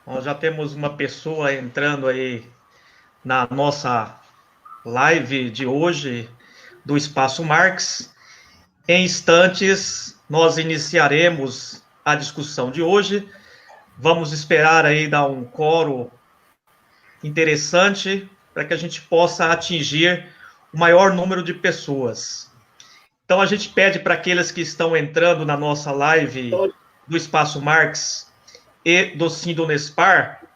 Nós já temos uma pessoa entrando aí na nossa live de hoje do Espaço Marx. Em instantes, nós iniciaremos a discussão de hoje. Vamos esperar aí dar um coro interessante para que a gente possa atingir o maior número de pessoas. Então, a gente pede para aqueles que estão entrando na nossa live do Espaço Marx e do Sindonespar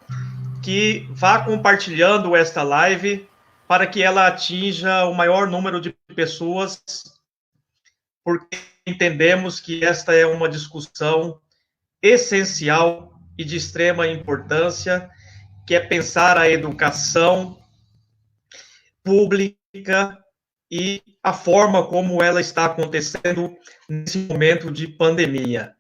que vá compartilhando esta live para que ela atinja o maior número de pessoas, porque entendemos que esta é uma discussão essencial e de extrema importância, que é pensar a educação pública e a forma como ela está acontecendo nesse momento de pandemia.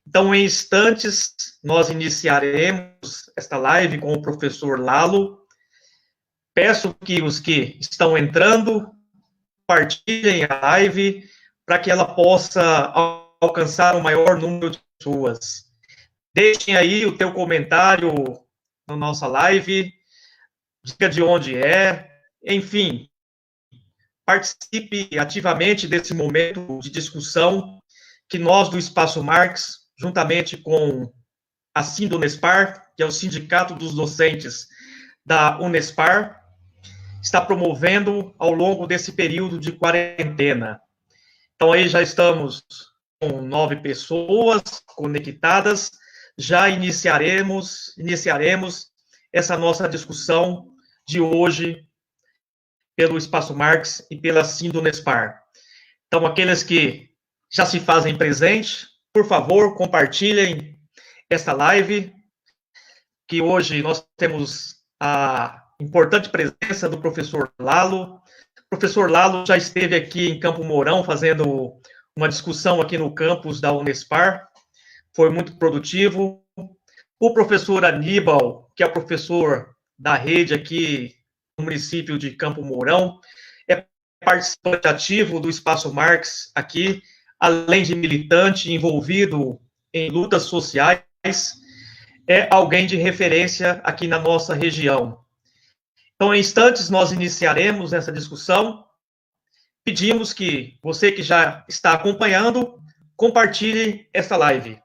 Então, em instantes, nós iniciaremos esta live com o professor Lalo. Peço que os que estão entrando compartilhem a live para que ela possa alcançar o maior número de pessoas. Deixem aí o teu comentário na nossa live, diga de onde é, enfim, participe ativamente desse momento de discussão que nós do Espaço Marx, juntamente com a Sindonespar, que é o Sindicato dos Docentes da Unespar, está promovendo ao longo desse período de quarentena. Então, aí já estamos com 9 pessoas conectadas, já iniciaremos essa nossa discussão de hoje pelo Espaço Marx e pela Sindonespar. Então, aqueles que já se fazem presente, por favor, compartilhem esta live, que hoje nós temos a importante presença do professor Lalo. O professor Lalo já esteve aqui em Campo Mourão fazendo uma discussão aqui no campus da Unespar, foi muito produtivo. O professor Aníbal, que é professor da rede aqui no município de Campo Mourão, é participante ativo do Espaço Marx aqui, além de militante envolvido em lutas sociais, é alguém de referência aqui na nossa região. Então, em instantes, nós iniciaremos essa discussão. Pedimos que você que já está acompanhando, compartilhe esta live.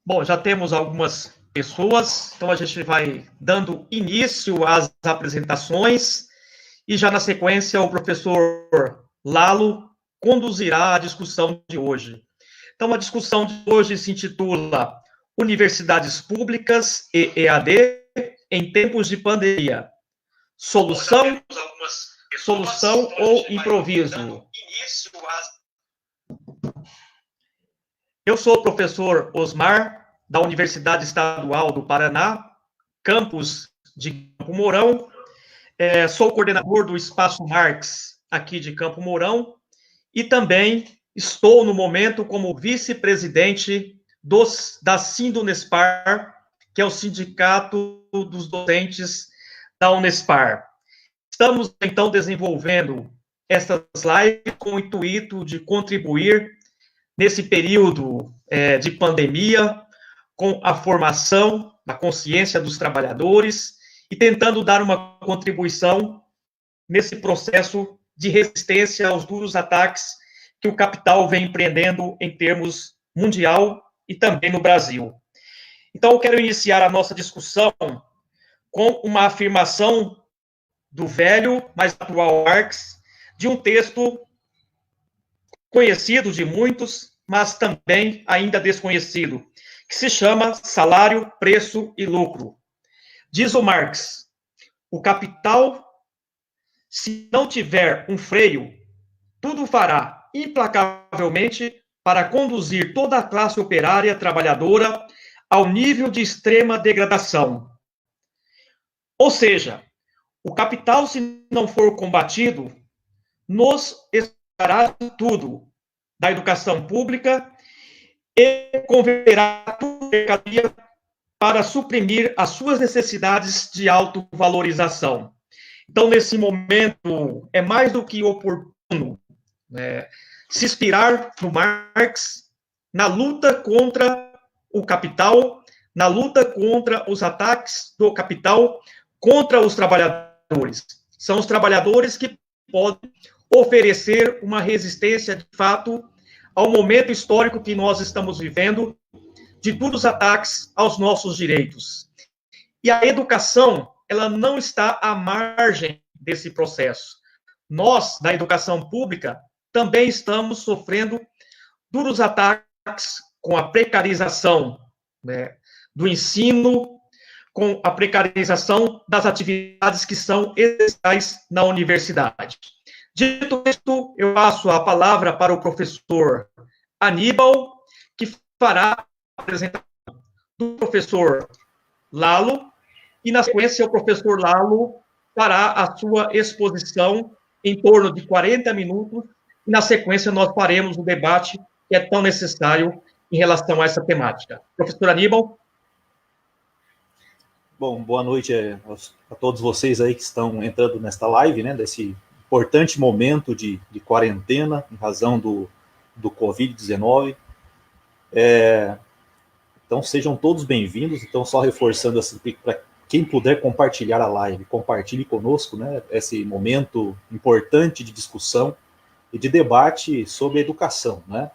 Bom, já temos algumas pessoas, então a gente vai dando início às apresentações e já na sequência o professor Lalo conduzirá a discussão de hoje. Então a discussão de hoje se intitula Universidades Públicas e EAD em tempos de pandemia. Solução ou improviso? Eu sou o professor Osmar, da Universidade Estadual do Paraná, campus de Campo Mourão. Sou coordenador do Espaço Marx aqui de Campo Mourão e também estou, no momento, como vice-presidente da Sindonespar, que é o Sindicato dos Docentes da Unespar. Estamos, então, desenvolvendo essas lives com o intuito de contribuir nesse período de pandemia, com a formação da consciência dos trabalhadores e tentando dar uma contribuição nesse processo de resistência aos duros ataques que o capital vem empreendendo em termos mundial e também no Brasil. Então, eu quero iniciar a nossa discussão com uma afirmação do velho, mas atual Marx, de um texto conhecido de muitos, mas também ainda desconhecido, que se chama Salário, Preço e Lucro. Diz o Marx: o capital, se não tiver um freio, tudo fará implacavelmente para conduzir toda a classe operária trabalhadora ao nível de extrema degradação. Ou seja, o capital, se não for combatido, nos exportará tudo da educação pública e converterá tudo em mercadoria para suprimir as suas necessidades de autovalorização. Então, nesse momento, é mais do que oportuno se inspirar no Marx na luta contra o capital, na luta contra os ataques do capital contra os trabalhadores. São os trabalhadores que podem oferecer uma resistência, de fato, ao momento histórico que nós estamos vivendo, de duros os ataques aos nossos direitos. E a educação, ela não está à margem desse processo. Nós, na educação pública, também estamos sofrendo duros ataques com a precarização do ensino, com a precarização das atividades que são essenciais na universidade. Dito isto, eu passo a palavra para o professor Aníbal, que fará a apresentação do professor Lalo, e na sequência o professor Lalo fará a sua exposição em torno de 40 minutos, e na sequência nós faremos o debate que é tão necessário em relação a essa temática. Professor Aníbal. Bom, boa noite a todos vocês aí que estão entrando nesta live, né, desse importante momento de quarentena em razão do Covid-19. Então, sejam todos bem-vindos. Então, só reforçando assim, para quem puder compartilhar a live, compartilhe conosco, né, esse momento importante de discussão e de debate sobre educação, né.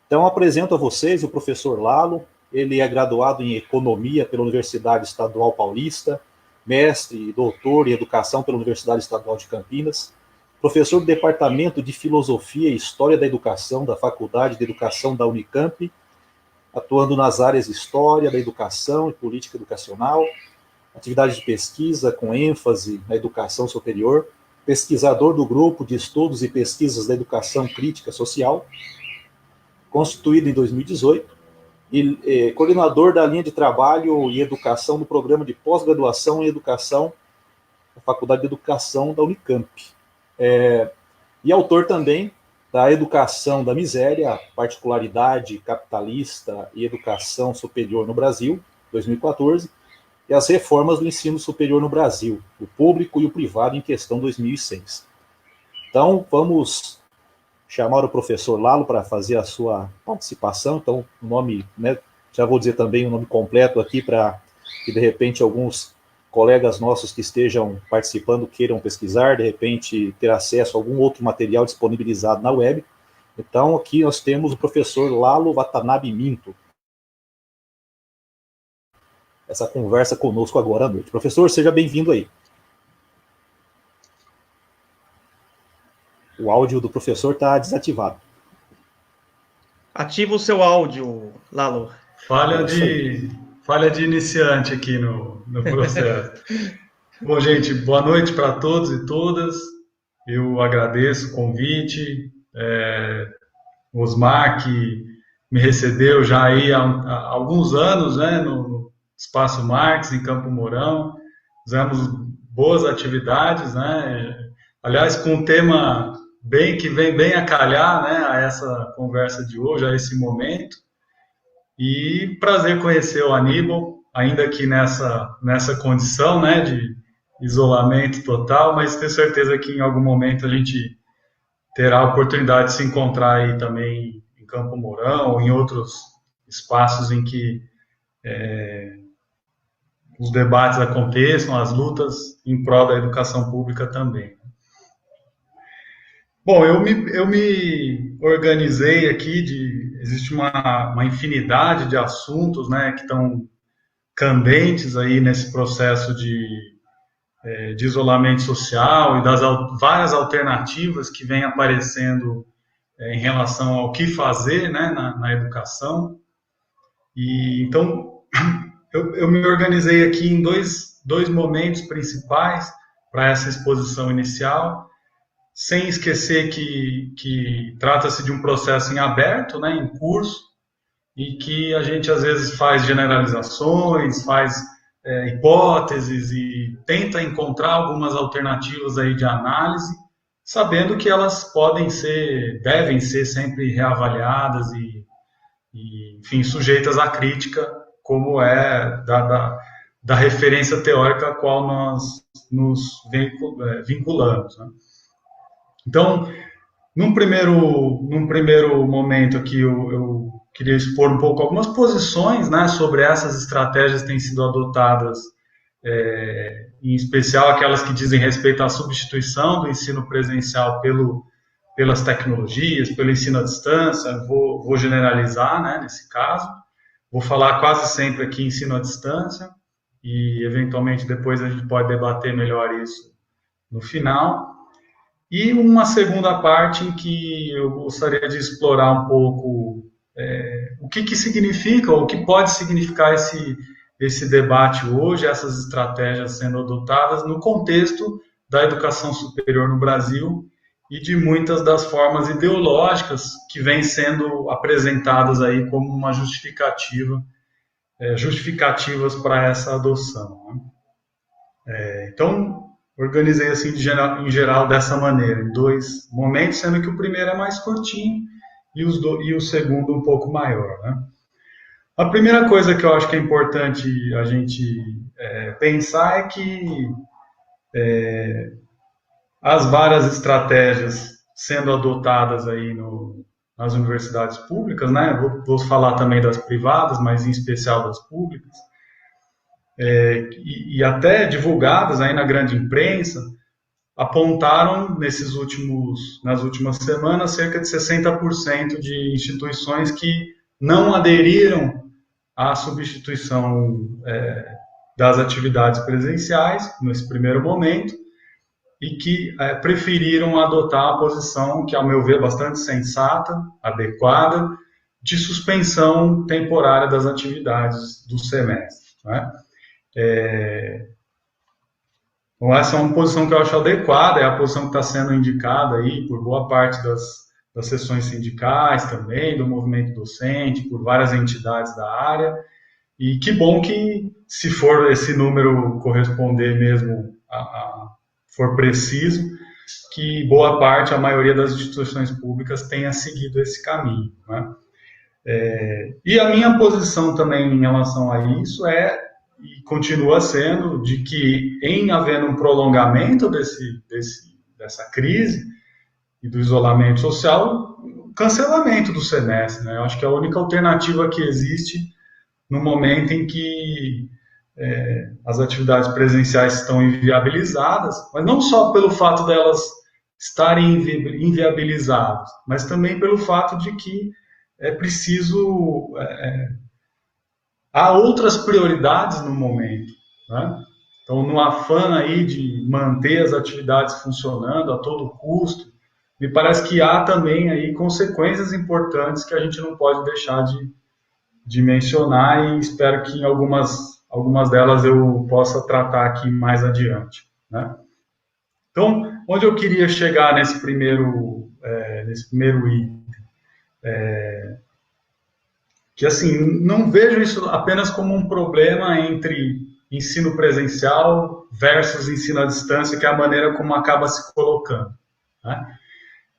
Então, apresento a vocês o professor Lalo. Ele é graduado em Economia pela Universidade Estadual Paulista, mestre e doutor em Educação pela Universidade Estadual de Campinas, professor do Departamento de Filosofia e História da Educação da Faculdade de Educação da Unicamp, atuando nas áreas História da Educação e Política Educacional, atividade de pesquisa com ênfase na educação superior, pesquisador do Grupo de Estudos e Pesquisas da Educação Crítica Social, constituído em 2018, e coordenador da linha de trabalho e educação do programa de pós-graduação em educação da Faculdade de Educação da Unicamp. E autor também da Educação da Miséria, Particularidade Capitalista e Educação Superior no Brasil, 2014, e as reformas do ensino superior no Brasil, o público e o privado em questão, 2006. Então, vamos chamar o professor Lalo para fazer a sua participação. Então, o nome, né, já vou dizer também o nome completo aqui para que, de repente, alguns colegas nossos que estejam participando queiram pesquisar, de repente, ter acesso a algum outro material disponibilizado na web. Então, aqui nós temos o professor Lalo Watanabe Minto. Essa conversa conosco agora à noite. Professor, seja bem-vindo aí. O áudio do professor está desativado. Ativa o seu áudio, Lalo. Falha de iniciante aqui no processo. Bom, gente, boa noite para todos e todas. Eu agradeço o convite. O Osmar, que me recebeu já aí há alguns anos, né, no Espaço Marx, em Campo Mourão. Fizemos boas atividades, né? Aliás, com um tema que vem bem a calhar, né, a essa conversa de hoje, a esse momento. E prazer conhecer o Aníbal, ainda aqui nessa condição, né, de isolamento total, mas tenho certeza que em algum momento a gente terá a oportunidade de se encontrar aí também em Campo Mourão ou em outros espaços em que os debates aconteçam, as lutas em prol da educação pública também. Bom, eu me organizei aqui, existe uma infinidade de assuntos, né, que estão candentes aí nesse processo de isolamento social e das várias alternativas que vêm aparecendo em relação ao que fazer, né, na educação. E então eu me organizei aqui em dois momentos principais para essa exposição inicial, sem esquecer que trata-se de um processo em aberto, né, em curso, e que a gente às vezes faz generalizações, faz hipóteses e tenta encontrar algumas alternativas aí de análise, sabendo que elas devem ser sempre reavaliadas e enfim, sujeitas à crítica, como é da referência teórica a qual nós nos vinculamos, né? Então, num primeiro momento aqui, eu queria expor um pouco algumas posições, né, sobre essas estratégias que têm sido adotadas, em especial aquelas que dizem respeito à substituição do ensino presencial pelas tecnologias, pelo ensino à distância. Vou generalizar, né, nesse caso. Vou falar quase sempre aqui ensino à distância e, eventualmente, depois a gente pode debater melhor isso no final. E uma segunda parte em que eu gostaria de explorar um pouco o que significa, ou o que pode significar esse debate hoje, essas estratégias sendo adotadas no contexto da educação superior no Brasil e de muitas das formas ideológicas que vêm sendo apresentadas aí como uma justificativas para essa adoção, né? Então, organizei assim em geral dessa maneira, em dois momentos, sendo que o primeiro é mais curtinho e o segundo um pouco maior, né? A primeira coisa que eu acho que é importante a gente pensar é que as várias estratégias sendo adotadas aí nas universidades públicas, né? Vou falar também das privadas, mas em especial das públicas, e até divulgadas aí na grande imprensa, apontaram nas últimas semanas cerca de 60% de instituições que não aderiram à substituição das atividades presenciais nesse primeiro momento e que preferiram adotar a posição que, ao meu ver, é bastante sensata, adequada, de suspensão temporária das atividades do semestre, né? Então, essa é uma posição que eu acho adequada, é a posição que está sendo indicada aí por boa parte das seções sindicais também, do movimento docente, por várias entidades da área, e que bom que, se for esse número corresponder mesmo for preciso, que boa parte, a maioria das instituições públicas tenha seguido esse caminho, né? E a minha posição também em relação a isso e continua sendo, de que, em havendo um prolongamento dessa crise e do isolamento social, cancelamento do semestre, né? Eu acho que é a única alternativa que existe no momento em que as atividades presenciais estão inviabilizadas, mas não só pelo fato delas estarem inviabilizadas, mas também pelo fato de que é preciso... há outras prioridades no momento, né? Então, no afã aí de manter as atividades funcionando a todo custo, me parece que há também aí consequências importantes que a gente não pode deixar de mencionar, e espero que em algumas delas eu possa tratar aqui mais adiante, né? Então, onde eu queria chegar nesse primeiro item? Que, assim, não vejo isso apenas como um problema entre ensino presencial versus ensino à distância, que é a maneira como acaba se colocando, né?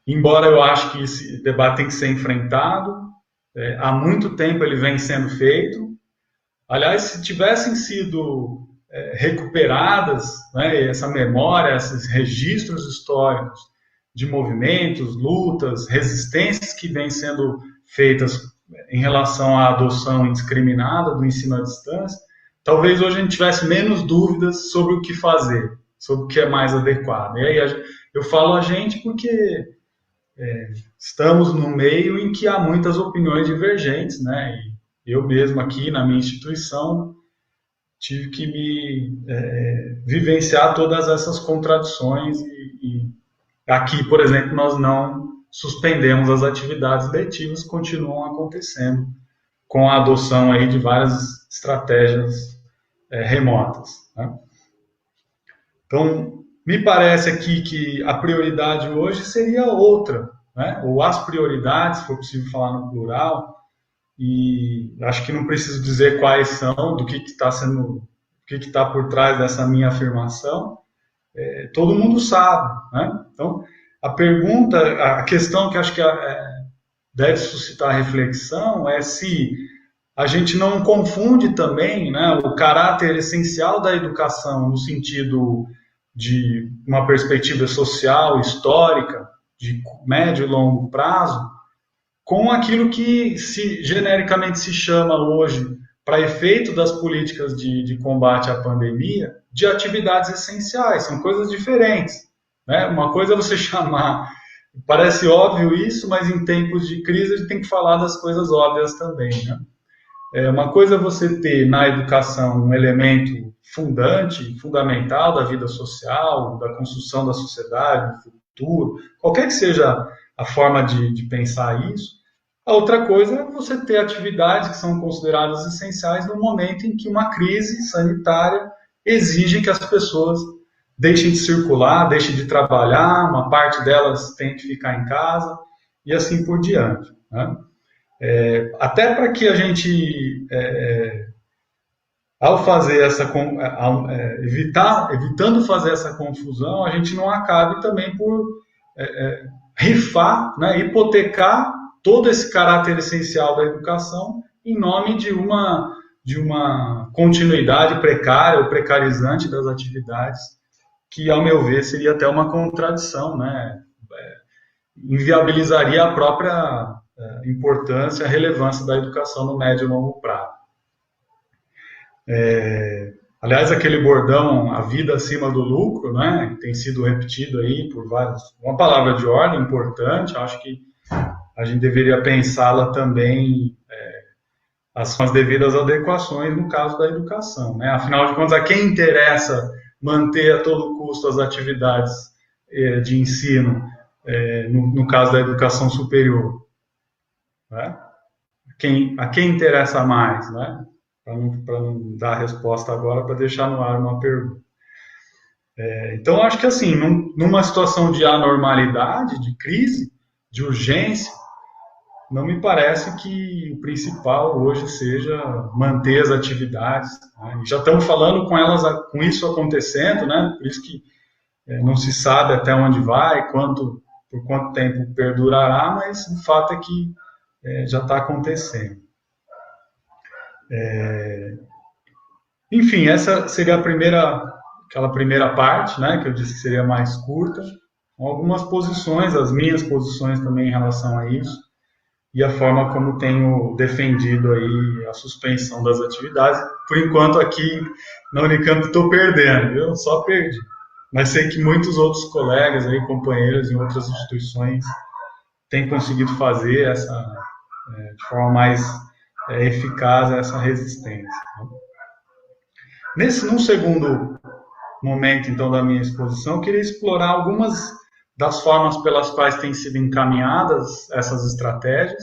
Embora eu acho que esse debate tem que ser enfrentado, há muito tempo ele vem sendo feito. Aliás, se tivessem sido recuperadas, né, essa memória, esses registros históricos de movimentos, lutas, resistências que vêm sendo feitas em relação à adoção indiscriminada do ensino à distância, talvez hoje a gente tivesse menos dúvidas sobre o que fazer, sobre o que é mais adequado. E aí eu falo a gente porque estamos no meio em que há muitas opiniões divergentes, né? E eu mesmo aqui na minha instituição tive que vivenciar todas essas contradições e aqui, por exemplo, nós não suspendemos as atividades letivas, continuam acontecendo com a adoção aí de várias estratégias remotas, né? Então, me parece aqui que a prioridade hoje seria outra, né? Ou as prioridades, se for possível falar no plural, e acho que não preciso dizer quais são, do que está sendo, o que está por trás dessa minha afirmação, todo mundo sabe, né? Então, a questão que acho que deve suscitar reflexão é se a gente não confunde também, né, o caráter essencial da educação no sentido de uma perspectiva social, histórica, de médio e longo prazo, com aquilo que genericamente se chama hoje, para efeito das políticas de combate à pandemia, de atividades essenciais. São coisas diferentes, né? Uma coisa é você chamar, parece óbvio isso, mas em tempos de crise a gente tem que falar das coisas óbvias também, né? Uma coisa é você ter na educação um elemento fundamental da vida social, da construção da sociedade, do futuro, qualquer que seja a forma de pensar isso. A outra coisa é você ter atividades que são consideradas essenciais no momento em que uma crise sanitária exige que as pessoas deixem de circular, deixem de trabalhar, uma parte delas tem que ficar em casa e assim por diante, né? Até para que a gente, ao fazer evitando fazer essa confusão, a gente não acabe também por rifar, né, hipotecar todo esse caráter essencial da educação em nome de uma continuidade precária ou precarizante das atividades, que, ao meu ver, seria até uma contradição, né? Inviabilizaria a própria importância, a relevância da educação no médio e longo prazo. Aliás, aquele bordão, a vida acima do lucro, né, tem sido repetido aí por vários, uma palavra de ordem importante, acho que a gente deveria pensá-la também as devidas adequações no caso da educação, né? Afinal de contas, a quem interessa manter a todo custo as atividades de ensino, no caso da educação superior, né? A quem interessa mais, né? Para não dar a resposta agora, para deixar no ar uma pergunta. Então, acho que assim, numa situação de anormalidade, de crise, de urgência, não me parece que o principal hoje seja manter as atividades, né? Já estamos falando com isso acontecendo, né? Por isso que não se sabe até onde vai, por quanto tempo perdurará, mas o fato é que já está acontecendo. Enfim, essa seria aquela primeira parte, né, que eu disse que seria mais curta, com algumas posições, as minhas posições também em relação a isso, e a forma como tenho defendido aí a suspensão das atividades. Por enquanto aqui na Unicamp estou perdendo, eu só perdi. Mas sei que muitos outros colegas aí, companheiros em outras instituições, têm conseguido fazer de forma mais eficaz essa resistência. Num segundo momento, então, da minha exposição, eu queria explorar algumas das formas pelas quais têm sido encaminhadas essas estratégias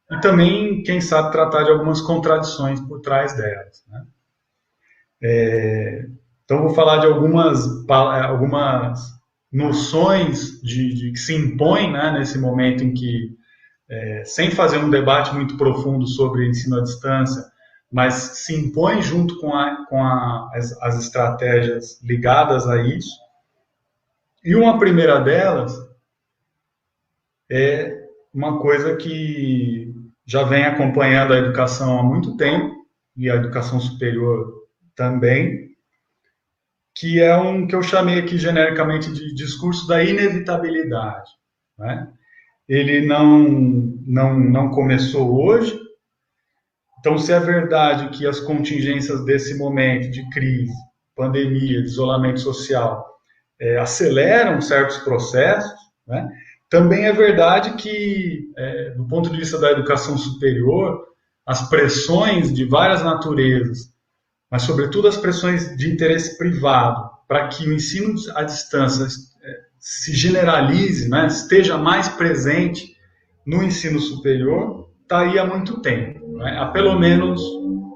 e também, quem sabe, tratar de algumas contradições por trás delas, né? Então, vou falar de algumas noções que se impõem, né, nesse momento em que, sem fazer um debate muito profundo sobre ensino à distância, mas se impõe junto com as estratégias ligadas a isso. E uma primeira delas é uma coisa que já vem acompanhando a educação há muito tempo, e a educação superior também, que é que eu chamei aqui genericamente de discurso da inevitabilidade, né? Ele não começou hoje. Então, se é verdade que as contingências desse momento de crise, pandemia, de isolamento social, aceleram certos processos, né? também é verdade que, do ponto de vista da educação superior, as pressões de várias naturezas, mas sobretudo as pressões de interesse privado, para que o ensino à distância se generalize, né, esteja mais presente no ensino superior, está aí há muito tempo, né, há pelo menos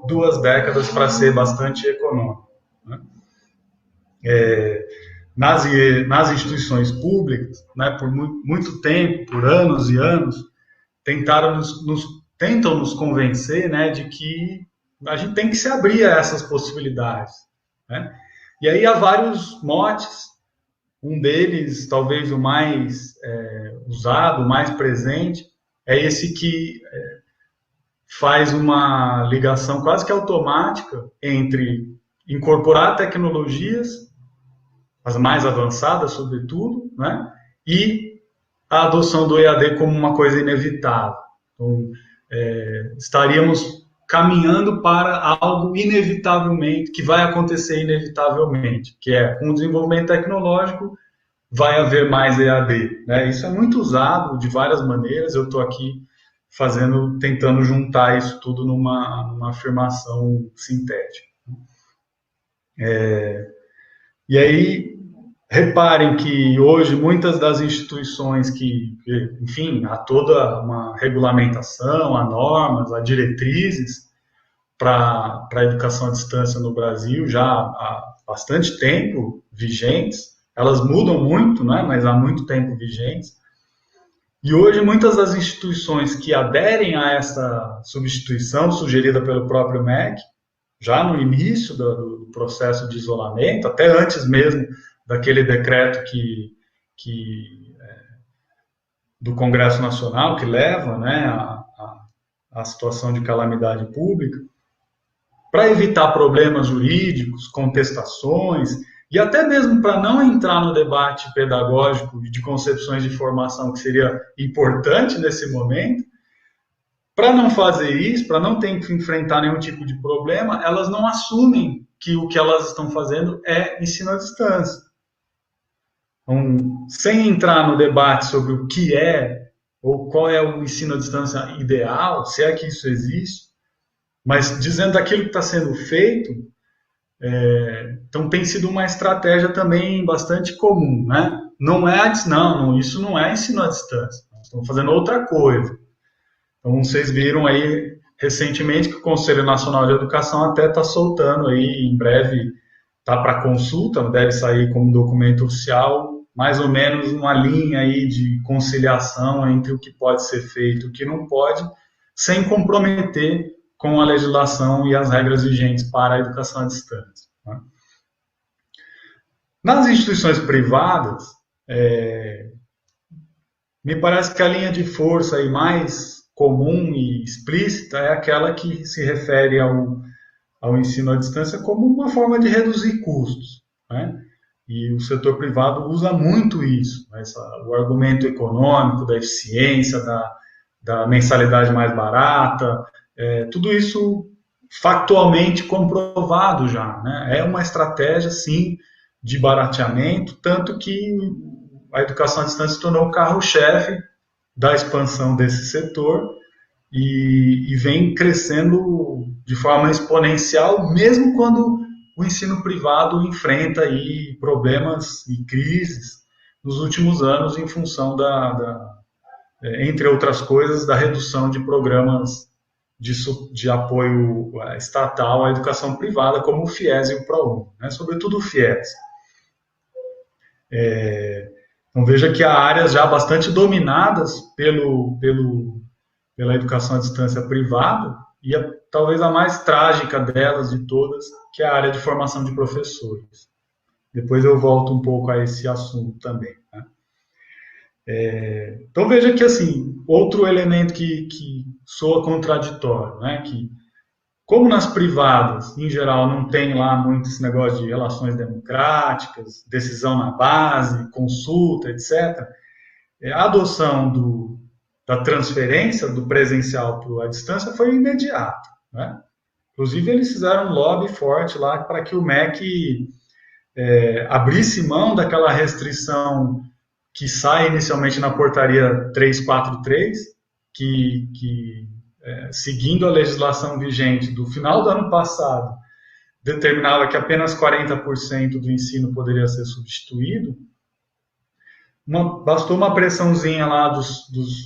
2 décadas, para ser bastante econômico, né. Nas instituições públicas, né, por muito tempo, por anos e anos, tentam nos convencer, né, de que a gente tem que se abrir a essas possibilidades, né? E aí há vários motes, um deles, talvez o mais usado, o mais presente, é esse que faz uma ligação quase que automática entre incorporar tecnologias, as mais avançadas, sobretudo, né, e a adoção do EAD como uma coisa inevitável. Então, estaríamos caminhando para algo inevitavelmente, que vai acontecer inevitavelmente, que é, com o desenvolvimento tecnológico, vai haver mais EAD, né? Isso é muito usado de várias maneiras, eu estou aqui tentando juntar isso tudo numa afirmação sintética. E aí, reparem que hoje muitas das instituições enfim, há toda uma regulamentação, há normas, há diretrizes para a educação à distância no Brasil já há bastante tempo vigentes. Elas mudam muito, né, mas há muito tempo vigentes. E hoje muitas das instituições que aderem a essa substituição sugerida pelo próprio MEC, já no início do processo de isolamento, até antes mesmo daquele decreto do Congresso Nacional que leva, né, a situação de calamidade pública, para evitar problemas jurídicos, contestações, e até mesmo para não entrar no debate pedagógico de concepções de formação, que seria importante nesse momento, para não fazer isso, para não ter que enfrentar nenhum tipo de problema, elas não assumem que o que elas estão fazendo é ensino à distância. Então, sem entrar no debate sobre o que é, ou qual é o ensino à distância ideal, se é que isso existe, mas dizendo daquilo que está sendo feito, então tem sido uma estratégia também bastante comum, né? Isso não é ensino à distância, nós estamos fazendo outra coisa. Então vocês viram aí recentemente que o Conselho Nacional de Educação até está soltando aí, em breve está para consulta, deve sair como documento oficial, mais ou menos uma linha aí de conciliação entre o que pode ser feito e o que não pode, sem comprometer com a legislação e as regras vigentes para a educação à distância, né? Nas instituições privadas, me parece que a linha de força aí mais comum e explícita é aquela que se refere ao ensino à distância como uma forma de reduzir custos, né? E o setor privado usa muito isso, né? O argumento econômico, da eficiência, da mensalidade mais barata, tudo isso factualmente comprovado já, né? É uma estratégia, sim, de barateamento, tanto que a educação à distância se tornou o carro-chefe da expansão desse setor e vem crescendo de forma exponencial, mesmo quando o ensino privado enfrenta aí problemas e crises nos últimos anos em função entre outras coisas, da redução de programas de apoio estatal à educação privada, como o FIES e o ProUni, né? Sobretudo o FIES. Então veja que há áreas já bastante dominadas pela educação à distância privada, e talvez a mais trágica delas de todas, que é a área de formação de professores. Depois eu volto um pouco a esse assunto também, né? Então veja que, assim, outro elemento que soa contraditório, né, que como nas privadas, em geral, não tem lá muito esse negócio de relações democráticas, decisão na base, consulta, etc., a adoção da transferência do presencial para a distância foi imediata, né? Inclusive, eles fizeram um lobby forte lá para que o MEC abrisse mão daquela restrição que sai inicialmente na portaria 343, que seguindo a legislação vigente do final do ano passado, determinava que apenas 40% do ensino poderia ser substituído. Bastou uma pressãozinha lá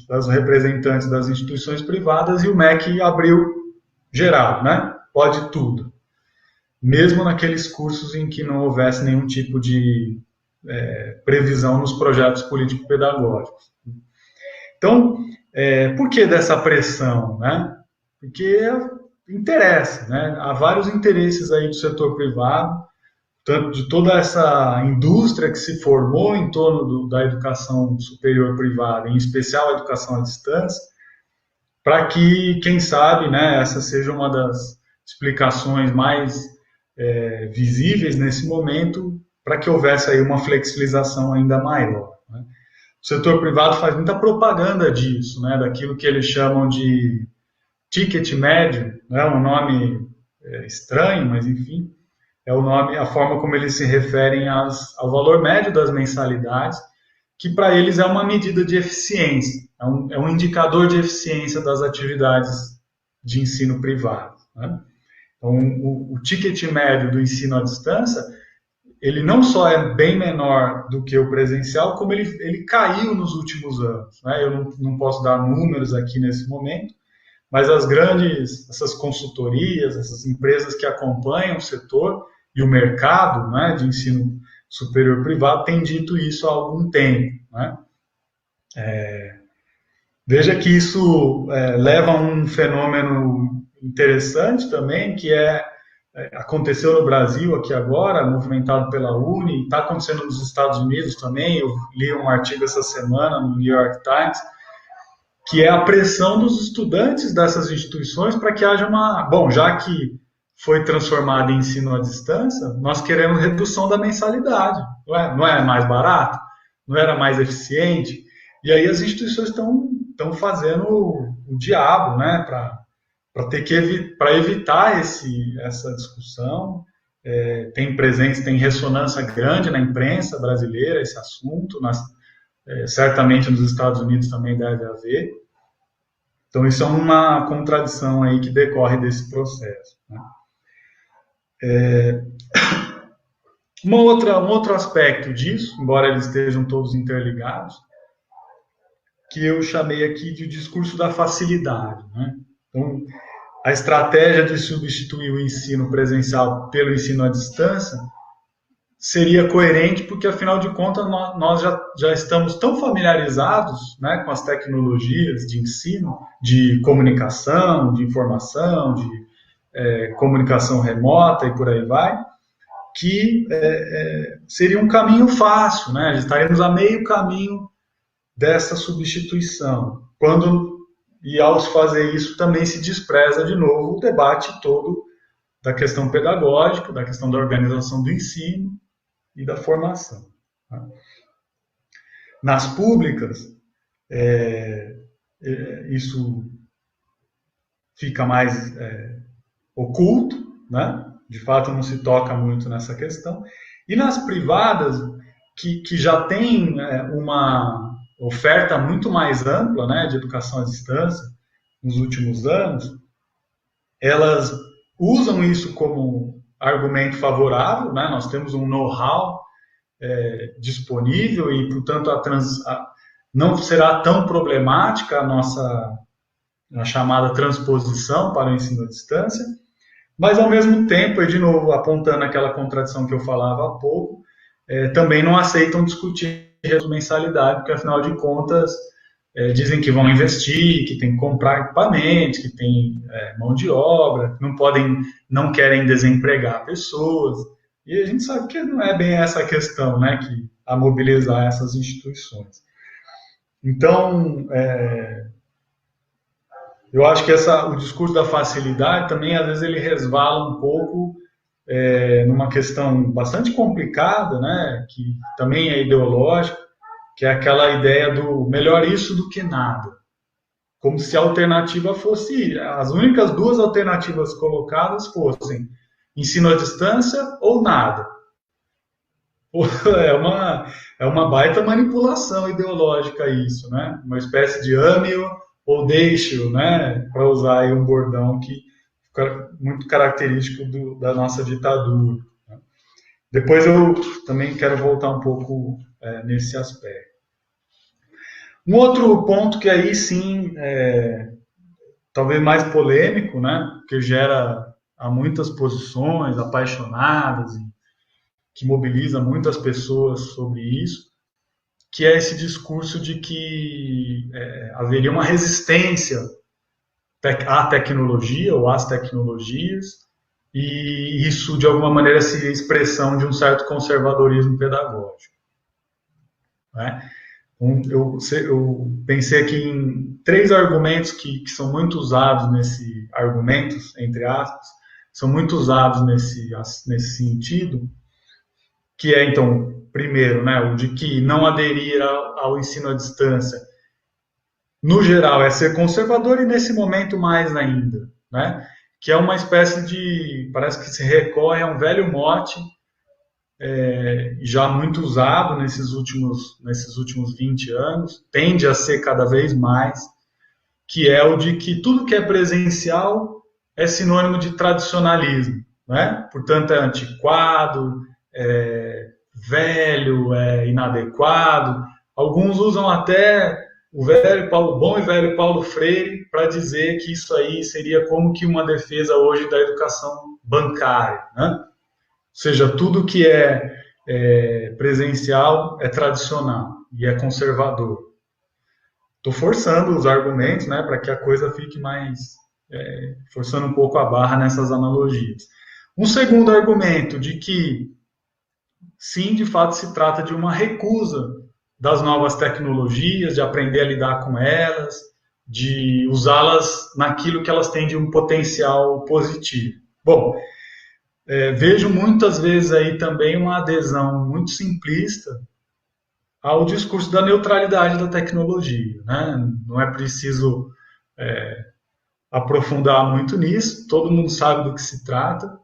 das representantes das instituições privadas e o MEC abriu geral, né? Pode tudo. Mesmo naqueles cursos em que não houvesse nenhum tipo de previsão nos projetos político-pedagógicos. Então, por que dessa pressão, né? Porque interessa, né? Há vários interesses aí do setor privado, tanto de toda essa indústria que se formou em torno da educação superior privada, em especial a educação à distância, para que, quem sabe, né, essa seja uma das explicações mais visíveis nesse momento, para que houvesse aí uma flexibilização ainda maior, né? O setor privado faz muita propaganda disso, né, daquilo que eles chamam de ticket médio, né, um nome estranho, mas enfim, é o nome, a forma como eles se referem ao valor médio das mensalidades, que para eles é uma medida de eficiência, é um indicador de eficiência das atividades de ensino privado, né? Então, o ticket médio do ensino à distância, ele não só é bem menor do que o presencial, como ele caiu nos últimos anos, né? Eu não posso dar números aqui nesse momento, mas essas consultorias, essas empresas que acompanham o setor e o mercado, né, de ensino superior privado têm dito isso há algum tempo, né? Veja que isso leva a um fenômeno interessante também, que aconteceu no Brasil aqui agora, movimentado pela UNE, está acontecendo nos Estados Unidos também. Eu li um artigo essa semana no New York Times, que é a pressão dos estudantes dessas instituições para que haja já que foi transformado em ensino à distância, nós queremos redução da mensalidade, não é mais barato, não era mais eficiente, e aí as instituições estão fazendo o diabo, né, para evitar essa discussão. Tem ressonância grande na imprensa brasileira esse assunto, certamente nos Estados Unidos também deve haver. Então, isso é uma contradição aí que decorre desse processo, né? Um outro aspecto disso, embora eles estejam todos interligados, que eu chamei aqui de discurso da facilidade, né? Então, a estratégia de substituir o ensino presencial pelo ensino à distância seria coerente, porque, afinal de contas, nós já estamos tão familiarizados, né, com as tecnologias de ensino, de comunicação, de informação, de comunicação remota e por aí vai, que seria um caminho fácil, né? Estaremos a meio caminho dessa substituição. E ao se fazer isso, também se despreza de novo o debate todo da questão pedagógica, da questão da organização do ensino e da formação, tá? Nas públicas, isso fica mais oculto, né? De fato não se toca muito nessa questão. E nas privadas, que já tem uma oferta muito mais ampla, né, de educação à distância nos últimos anos, elas usam isso como argumento favorável, né? Nós temos um know-how disponível e, portanto, não será tão problemática a chamada transposição para o ensino à distância, mas, ao mesmo tempo, e de novo apontando aquela contradição que eu falava há pouco, também não aceitam discutir mensalidade, porque, afinal de contas, dizem que vão investir, que tem que comprar equipamentos, que tem mão de obra, não querem desempregar pessoas, e a gente sabe que não é bem essa questão, né, a mobilizar essas instituições. Então, eu acho que o discurso da facilidade também, às vezes, ele resvala um pouco numa questão bastante complicada, né, que também é ideológica, que é aquela ideia do melhor isso do que nada. Como se a alternativa fosse, as únicas duas alternativas colocadas fossem ensino à distância ou nada. É uma baita manipulação ideológica isso, né? Uma espécie de ame-o ou deixe-o, né? Para usar aí um bordão que fica muito característico da nossa ditadura. Né? Depois eu também quero voltar um pouco nesse aspecto. Um outro ponto que aí sim talvez mais polêmico, né? Que gera há muitas posições apaixonadas e que mobiliza muitas pessoas sobre isso, que é esse discurso de que haveria uma resistência à tecnologia ou às tecnologias, e isso de alguma maneira seria expressão de um certo conservadorismo pedagógico. Né? Eu pensei aqui em 3 argumentos que são muito usados argumentos, entre aspas, são muito usados nesse sentido, que é, então, primeiro, né, o de que não aderir ao ensino à distância, no geral, é ser conservador e, nesse momento, mais ainda, né, que é uma espécie de, parece que se recorre a um velho mote, já muito usado nesses últimos 20 anos, tende a ser cada vez mais, que é o de que tudo que é presencial é sinônimo de tradicionalismo, né? Portanto, é antiquado, velho, inadequado. Alguns usam até o bom e velho Paulo Freire para dizer que isso aí seria como que uma defesa hoje da educação bancária, né? Ou seja, tudo que é presencial é tradicional e é conservador. Estou forçando os argumentos, né, para que a coisa fique mais... forçando um pouco a barra nessas analogias. Um segundo argumento de que, sim, de fato se trata de uma recusa das novas tecnologias, de aprender a lidar com elas, de usá-las naquilo que elas têm de um potencial positivo. Bom, vejo muitas vezes aí também uma adesão muito simplista ao discurso da neutralidade da tecnologia, né? Não é preciso aprofundar muito nisso, todo mundo sabe do que se trata,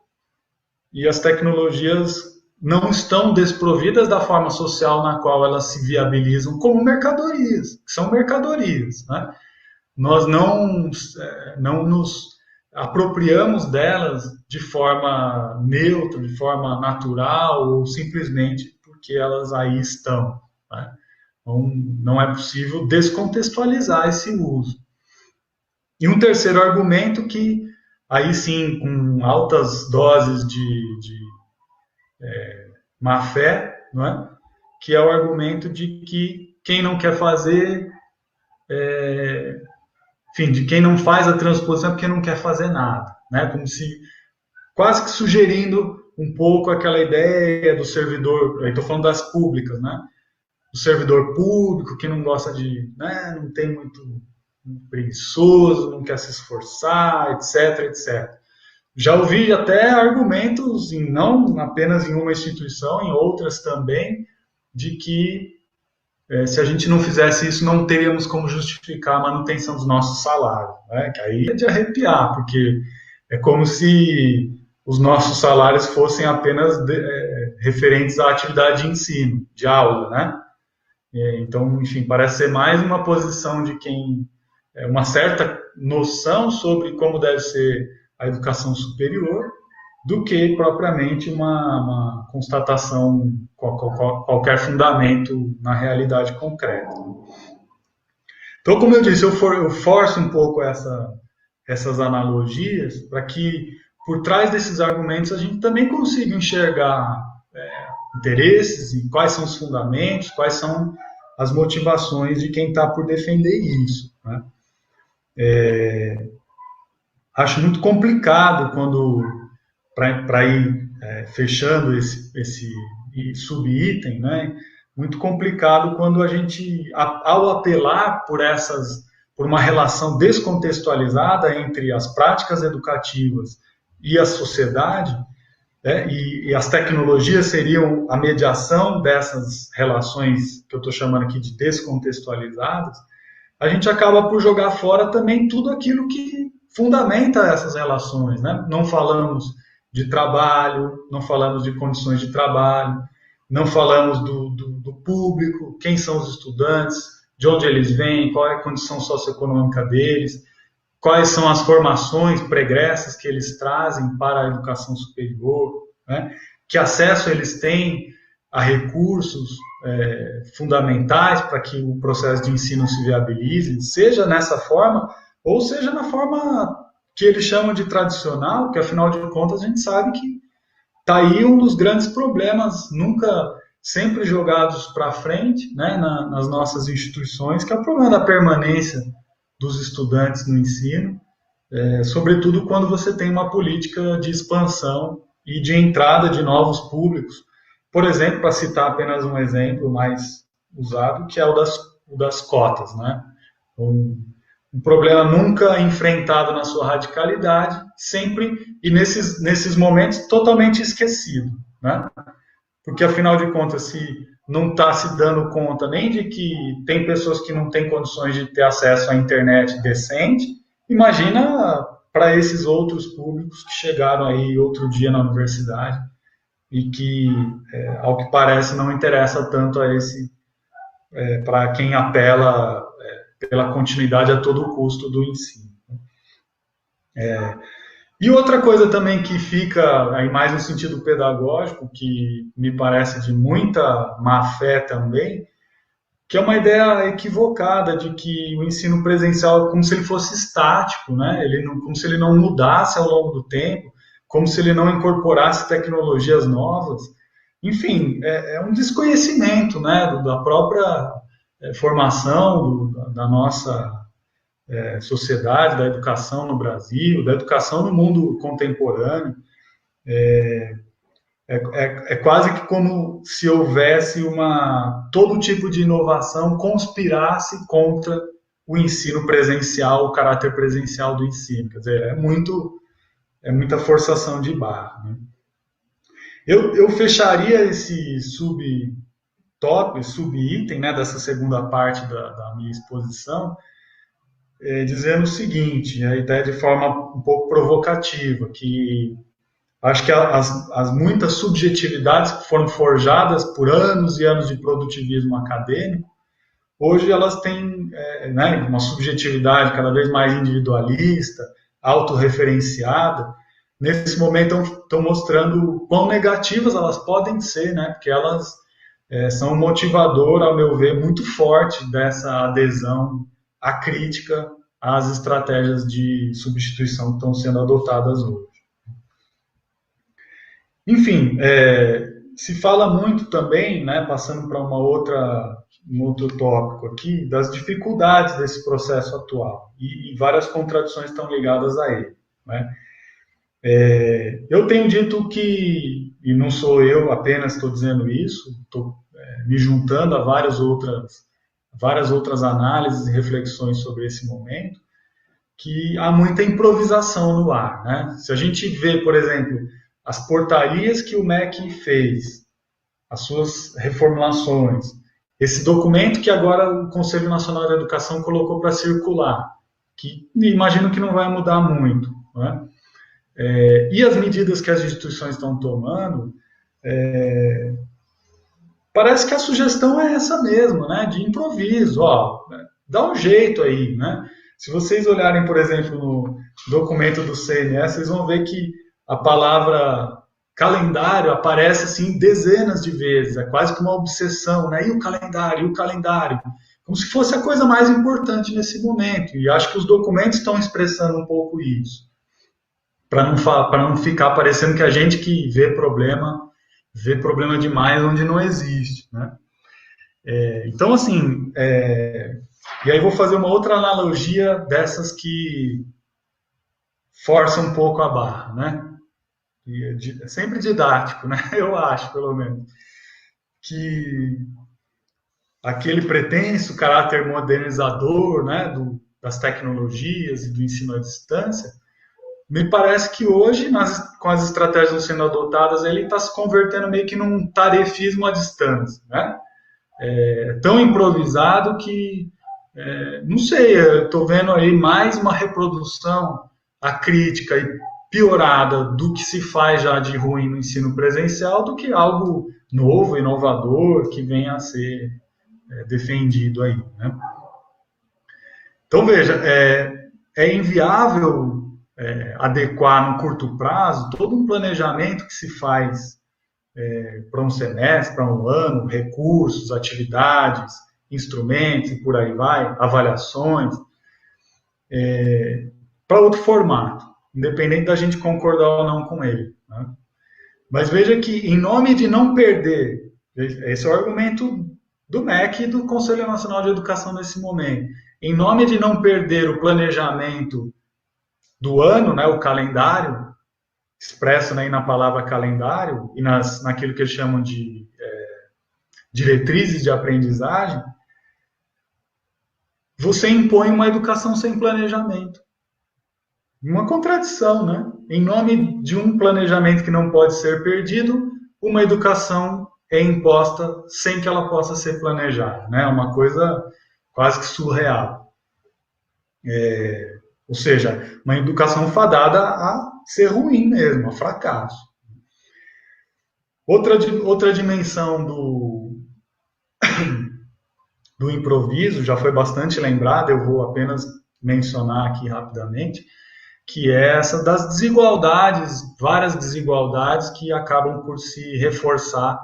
e as tecnologias não estão desprovidas da forma social na qual elas se viabilizam como mercadorias, que são mercadorias, né? Nós não nos apropriamos delas de forma neutra, de forma natural, ou simplesmente porque elas aí estão, né? Então, não é possível descontextualizar esse uso. E um terceiro argumento que, aí sim, com altas doses de má-fé, não é? Que é o argumento de que quem não quer fazer, enfim, de quem não faz a transposição é porque não quer fazer nada, né? Como se, quase que sugerindo um pouco aquela ideia do servidor, eu estou falando das públicas, né? Do servidor público que não gosta de, né? Não tem muito preguiçoso, não quer se esforçar, etc, etc. Já ouvi até argumentos, não apenas em uma instituição, em outras também, de que se a gente não fizesse isso, não teríamos como justificar a manutenção dos nossos salários, né? Que aí é de arrepiar, porque é como se os nossos salários fossem apenas referentes à atividade de ensino, de aula, né? Então, enfim, parece ser mais uma posição de quem... uma certa noção sobre como deve ser a educação superior, do que propriamente uma constatação, qualquer fundamento na realidade concreta. Então, como eu disse, eu forço um pouco essas analogias para que, por trás desses argumentos, a gente também consiga enxergar interesses e quais são os fundamentos, quais são as motivações de quem está por defender isso, né? Acho muito complicado para ir fechando esse subitem, né? Muito complicado quando a gente, ao apelar por uma relação descontextualizada entre as práticas educativas e a sociedade, né? E as tecnologias seriam a mediação dessas relações que eu estou chamando aqui de descontextualizadas, a gente acaba por jogar fora também tudo aquilo que fundamenta essas relações, né? Não falamos de trabalho, não falamos de condições de trabalho, não falamos do público, quem são os estudantes, de onde eles vêm, qual é a condição socioeconômica deles, quais são as formações pregressas que eles trazem para a educação superior, né? Que acesso eles têm a recursos fundamentais para que o processo de ensino se viabilize, seja nessa forma, ou seja na forma que eles chamam de tradicional, que afinal de contas a gente sabe que está aí um dos grandes problemas, sempre jogados para frente, né, nas nossas instituições, que é o problema da permanência dos estudantes no ensino, sobretudo quando você tem uma política de expansão e de entrada de novos públicos. Por exemplo, para citar apenas um exemplo mais usado, que é o das cotas, né? Um problema nunca enfrentado na sua radicalidade, sempre, e nesses momentos, totalmente esquecido, né? Porque, afinal de contas, se não está se dando conta nem de que tem pessoas que não têm condições de ter acesso à internet decente, imagina para esses outros públicos que chegaram aí outro dia na universidade e que, ao que parece, não interessa tanto para quem apela pela continuidade a todo custo do ensino. E outra coisa também que fica aí mais no sentido pedagógico, que me parece de muita má-fé também, que é uma ideia equivocada de que o ensino presencial é como se ele fosse estático, né? Como se ele não mudasse ao longo do tempo, como se ele não incorporasse tecnologias novas. Enfim, é um desconhecimento, né, da própria formação da nossa sociedade, da educação no Brasil, da educação no mundo contemporâneo. É quase que como se houvesse todo tipo de inovação conspirasse contra o ensino presencial, o caráter presencial do ensino. Quer dizer, é muita forçação de barra, né? Eu fecharia esse subitem, né, dessa segunda parte da minha exposição, dizendo o seguinte, a ideia de forma um pouco provocativa, que acho que as muitas subjetividades que foram forjadas por anos e anos de produtivismo acadêmico, hoje elas têm né, uma subjetividade cada vez mais individualista, autorreferenciada. Nesse momento estão mostrando quão negativas elas podem ser, né, porque elas são um motivador, ao meu ver, muito forte dessa adesão à crítica às estratégias de substituição que estão sendo adotadas hoje. Enfim, se fala muito também, né, passando para um outro tópico aqui, das dificuldades desse processo atual, e várias contradições estão ligadas a ele, né? Eu tenho dito que, e não sou eu apenas estou dizendo isso, estou me juntando a várias outras análises e reflexões sobre esse momento, que há muita improvisação no ar, né? Se a gente vê, por exemplo, as portarias que o MEC fez, as suas reformulações, esse documento que agora o Conselho Nacional da Educação colocou para circular, que imagino que não vai mudar muito, né? E as medidas que as instituições estão tomando, parece que a sugestão é essa mesmo, né? De improviso, dá um jeito aí, né? Se vocês olharem, por exemplo, no documento do CNS, vocês vão ver que a palavra calendário aparece assim dezenas de vezes, é quase que uma obsessão, né? E o calendário, como se fosse a coisa mais importante nesse momento. E acho que os documentos estão expressando um pouco isso, para não ficar parecendo que a gente que vê problema demais onde não existe, né? Então, assim, e aí vou fazer uma outra analogia dessas que força um pouco a barra, né? É sempre didático, né? Eu acho, pelo menos, que aquele pretenso caráter modernizador, né, das tecnologias e do ensino à distância, me parece que hoje, com as estratégias sendo adotadas, ele está se convertendo meio que num tarefismo à distância, né? Tão improvisado que, não sei, eu estou vendo aí mais uma reprodução acrítica e piorada do que se faz já de ruim no ensino presencial do que algo novo, inovador, que venha a ser defendido aí, né? Então, veja, é inviável adequar no curto prazo todo um planejamento que se faz para um semestre, para um ano, recursos, atividades, instrumentos e por aí vai, avaliações, para outro formato, independente da gente concordar ou não com ele, né? Mas veja que, em nome de não perder, esse é o argumento do MEC e do Conselho Nacional de Educação nesse momento, em nome de não perder o planejamento do ano, né, o calendário, expresso aí na palavra calendário e naquilo que eles chamam de diretrizes de aprendizagem, você impõe uma educação sem planejamento. Uma contradição, né? Em nome de um planejamento que não pode ser perdido, uma educação é imposta sem que ela possa ser planejada, né? Uma coisa quase que surreal. Ou seja, uma educação fadada a ser ruim mesmo, a fracasso. Outra dimensão do improviso, já foi bastante lembrada, eu vou apenas mencionar aqui rapidamente, que é essa das desigualdades, várias desigualdades que acabam por se reforçar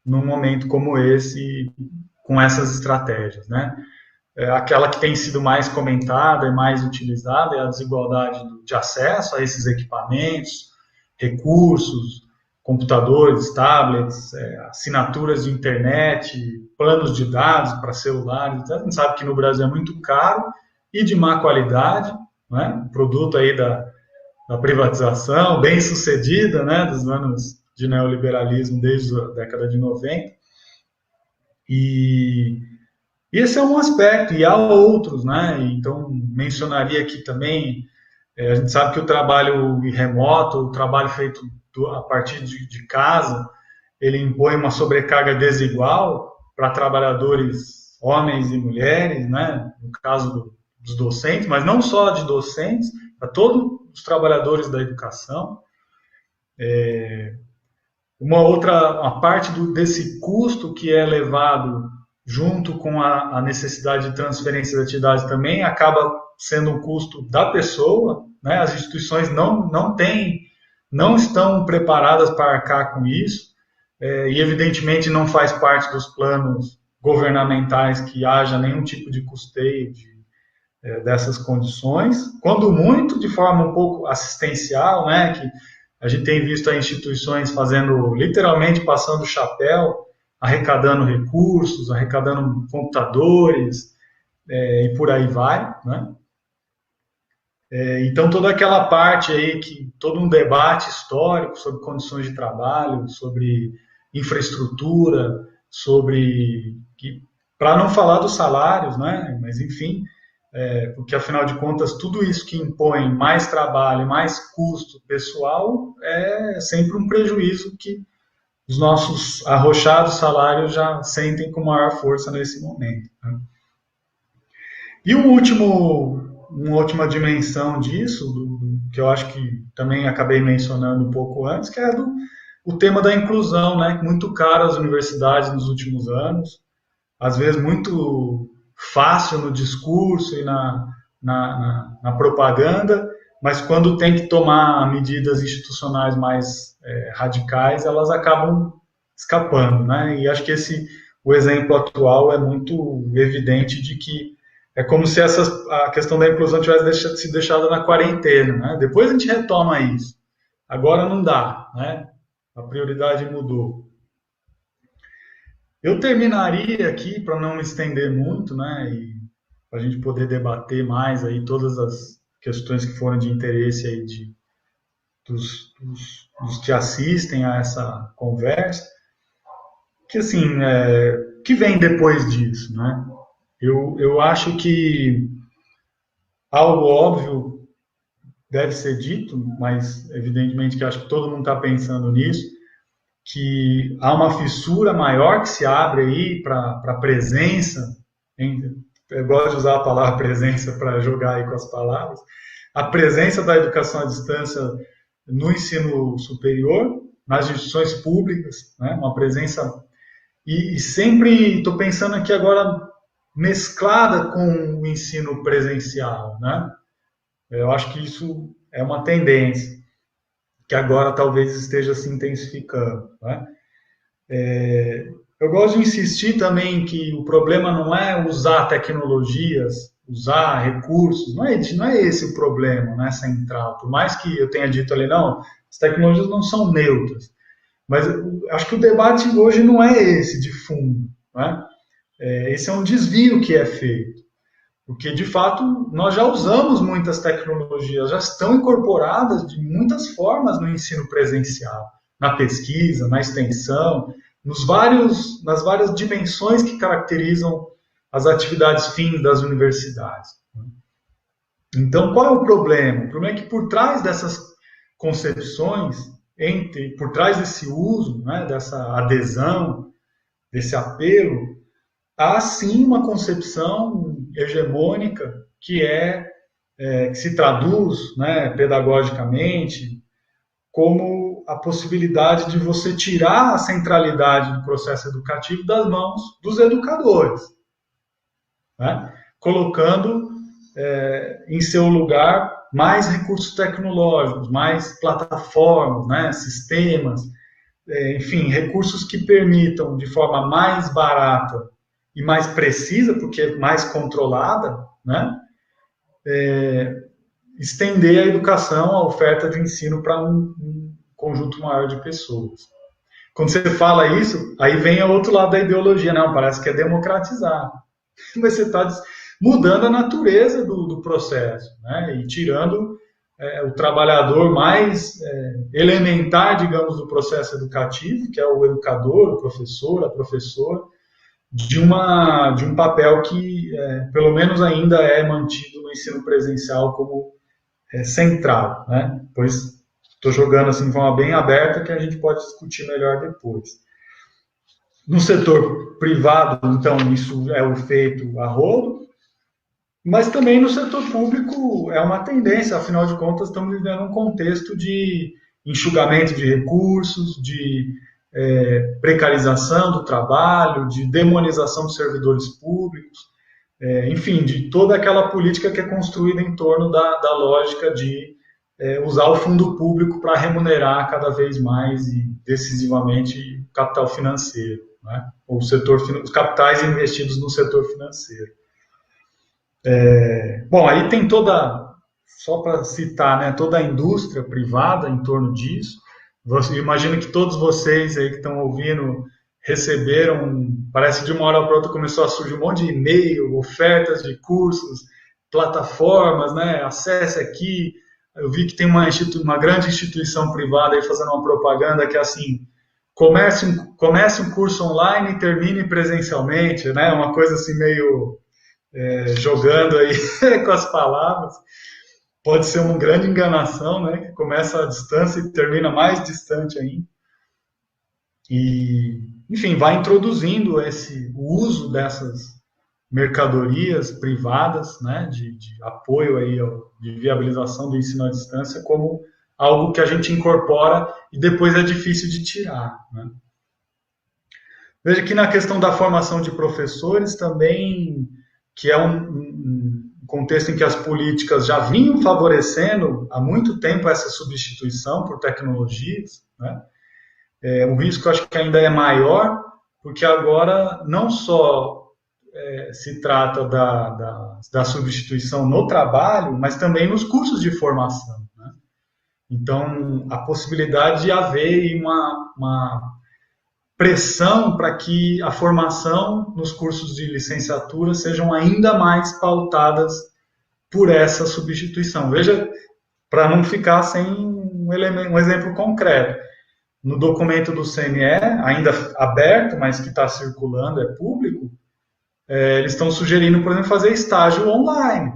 num momento como esse, com essas estratégias, né? Aquela que tem sido mais comentada e mais utilizada é a desigualdade de acesso a esses equipamentos, recursos, computadores, tablets, assinaturas de internet, planos de dados para celulares, etc. A gente sabe que no Brasil é muito caro e de má qualidade, né? Produto aí da privatização, bem sucedida, né? Dos anos de neoliberalismo desde a década de 90. E esse é um aspecto, e há outros, né? Então, mencionaria aqui também, a gente sabe que o trabalho remoto, o trabalho feito a partir de casa, ele impõe uma sobrecarga desigual para trabalhadores, homens e mulheres, né? No caso dos docentes, mas não só de docentes, para todos os trabalhadores da educação. Uma parte desse custo que é levado junto com a necessidade de transferência de atividades também acaba sendo um custo da pessoa, né? As instituições não estão preparadas para arcar com isso, e evidentemente não faz parte dos planos governamentais que haja nenhum tipo de custeio dessas condições, quando muito de forma um pouco assistencial, né? Que a gente tem visto as instituições fazendo, literalmente passando o chapéu, arrecadando recursos, arrecadando computadores, e por aí vai, né? Então, toda aquela parte aí, todo um debate histórico sobre condições de trabalho, sobre infraestrutura, para não falar dos salários, né? Mas, enfim, porque, afinal de contas, tudo isso que impõe mais trabalho, mais custo pessoal, é sempre um prejuízo que os nossos arrochados salários já sentem com maior força nesse momento, né? E uma última dimensão disso, que eu acho que também acabei mencionando um pouco antes, que é o tema da inclusão, né? Muito caro às universidades nos últimos anos, às vezes muito fácil no discurso e na propaganda, mas quando tem que tomar medidas institucionais mais radicais, elas acabam escapando, né? E acho que o exemplo atual é muito evidente de que é como se a questão da inclusão tivesse se deixado na quarentena, né? Depois a gente retoma isso. Agora não dá, né? A prioridade mudou. Eu terminaria aqui, para não me estender muito, né? E para a gente poder debater mais aí todas as questões que foram de interesse aí dos que assistem a essa conversa, que assim, que vem depois disso, né? Eu acho que algo óbvio deve ser dito, mas evidentemente que acho que todo mundo está pensando nisso, que há uma fissura maior que se abre aí para a presença, eu gosto de usar a palavra presença para jogar aí com as palavras, a presença da educação à distância no ensino superior, nas instituições públicas, né? Uma presença... E sempre estou pensando aqui agora mesclada com o ensino presencial, né? Eu acho que isso é uma tendência que agora talvez esteja se intensificando, né? Eu gosto de insistir também que o problema não é usar tecnologias, usar recursos, não é esse o problema, né, central. Por mais que eu tenha dito ali, não, as tecnologias não são neutras, mas acho que o debate hoje não é esse de fundo, né? Esse é um desvio que é feito, porque de fato nós já usamos muitas tecnologias, já estão incorporadas de muitas formas no ensino presencial, na pesquisa, na extensão, nas várias dimensões que caracterizam as atividades fins das universidades. Então, qual é o problema? O problema é que por trás dessas concepções, por trás desse uso, né, dessa adesão, desse apelo, há sim uma concepção hegemônica que se traduz, né, pedagogicamente como a possibilidade de você tirar a centralidade do processo educativo das mãos dos educadores, né? Colocando em seu lugar mais recursos tecnológicos, mais plataformas, né? Sistemas, enfim, recursos que permitam de forma mais barata e mais precisa, porque é mais controlada, né? Estender a educação, a oferta de ensino para um conjunto maior de pessoas. Quando você fala isso, aí vem o outro lado da ideologia, não, parece que é democratizar. Mas você está mudando a natureza do processo, né? E tirando o trabalhador mais elementar, digamos, do processo educativo, que é o educador, o professor, a professora, de um papel que, pelo menos ainda é mantido no ensino presencial como central, né? Pois estou jogando assim de forma bem aberta que a gente pode discutir melhor depois. No setor privado, então, isso é o feito a rodo, mas também no setor público é uma tendência, afinal de contas, estamos vivendo um contexto de enxugamento de recursos, de precarização do trabalho, de demonização dos servidores públicos, enfim, de toda aquela política que é construída em torno da lógica de usar o fundo público para remunerar cada vez mais e decisivamente o capital financeiro, né? Ou os capitais investidos no setor financeiro. Bom, aí tem só para citar, né, toda a indústria privada em torno disso. Eu imagino que todos vocês aí que estão ouvindo receberam, parece que de uma hora para outra começou a surgir um monte de e-mail, ofertas de cursos, plataformas, né, acesse aqui. Eu vi que tem uma grande instituição privada aí fazendo uma propaganda que é assim, comece um curso online e termine presencialmente, né? Uma coisa assim meio jogando aí com as palavras. Pode ser uma grande enganação, né? Que começa à distância e termina mais distante ainda. E, enfim, vai introduzindo o uso dessas mercadorias privadas, né, de apoio aí, de viabilização do ensino à distância como algo que a gente incorpora e depois é difícil de tirar, né? Veja que na questão da formação de professores também, que é um contexto em que as políticas já vinham favorecendo há muito tempo essa substituição por tecnologias, né? O risco acho que ainda é maior, porque agora não só se trata da substituição no trabalho, mas também nos cursos de formação, né? Então, a possibilidade de haver uma pressão para que a formação nos cursos de licenciatura sejam ainda mais pautadas por essa substituição. Veja, para não ficar sem um exemplo concreto. No documento do CNE, ainda aberto, mas que está circulando, é público, eles estão sugerindo, por exemplo, fazer estágio online.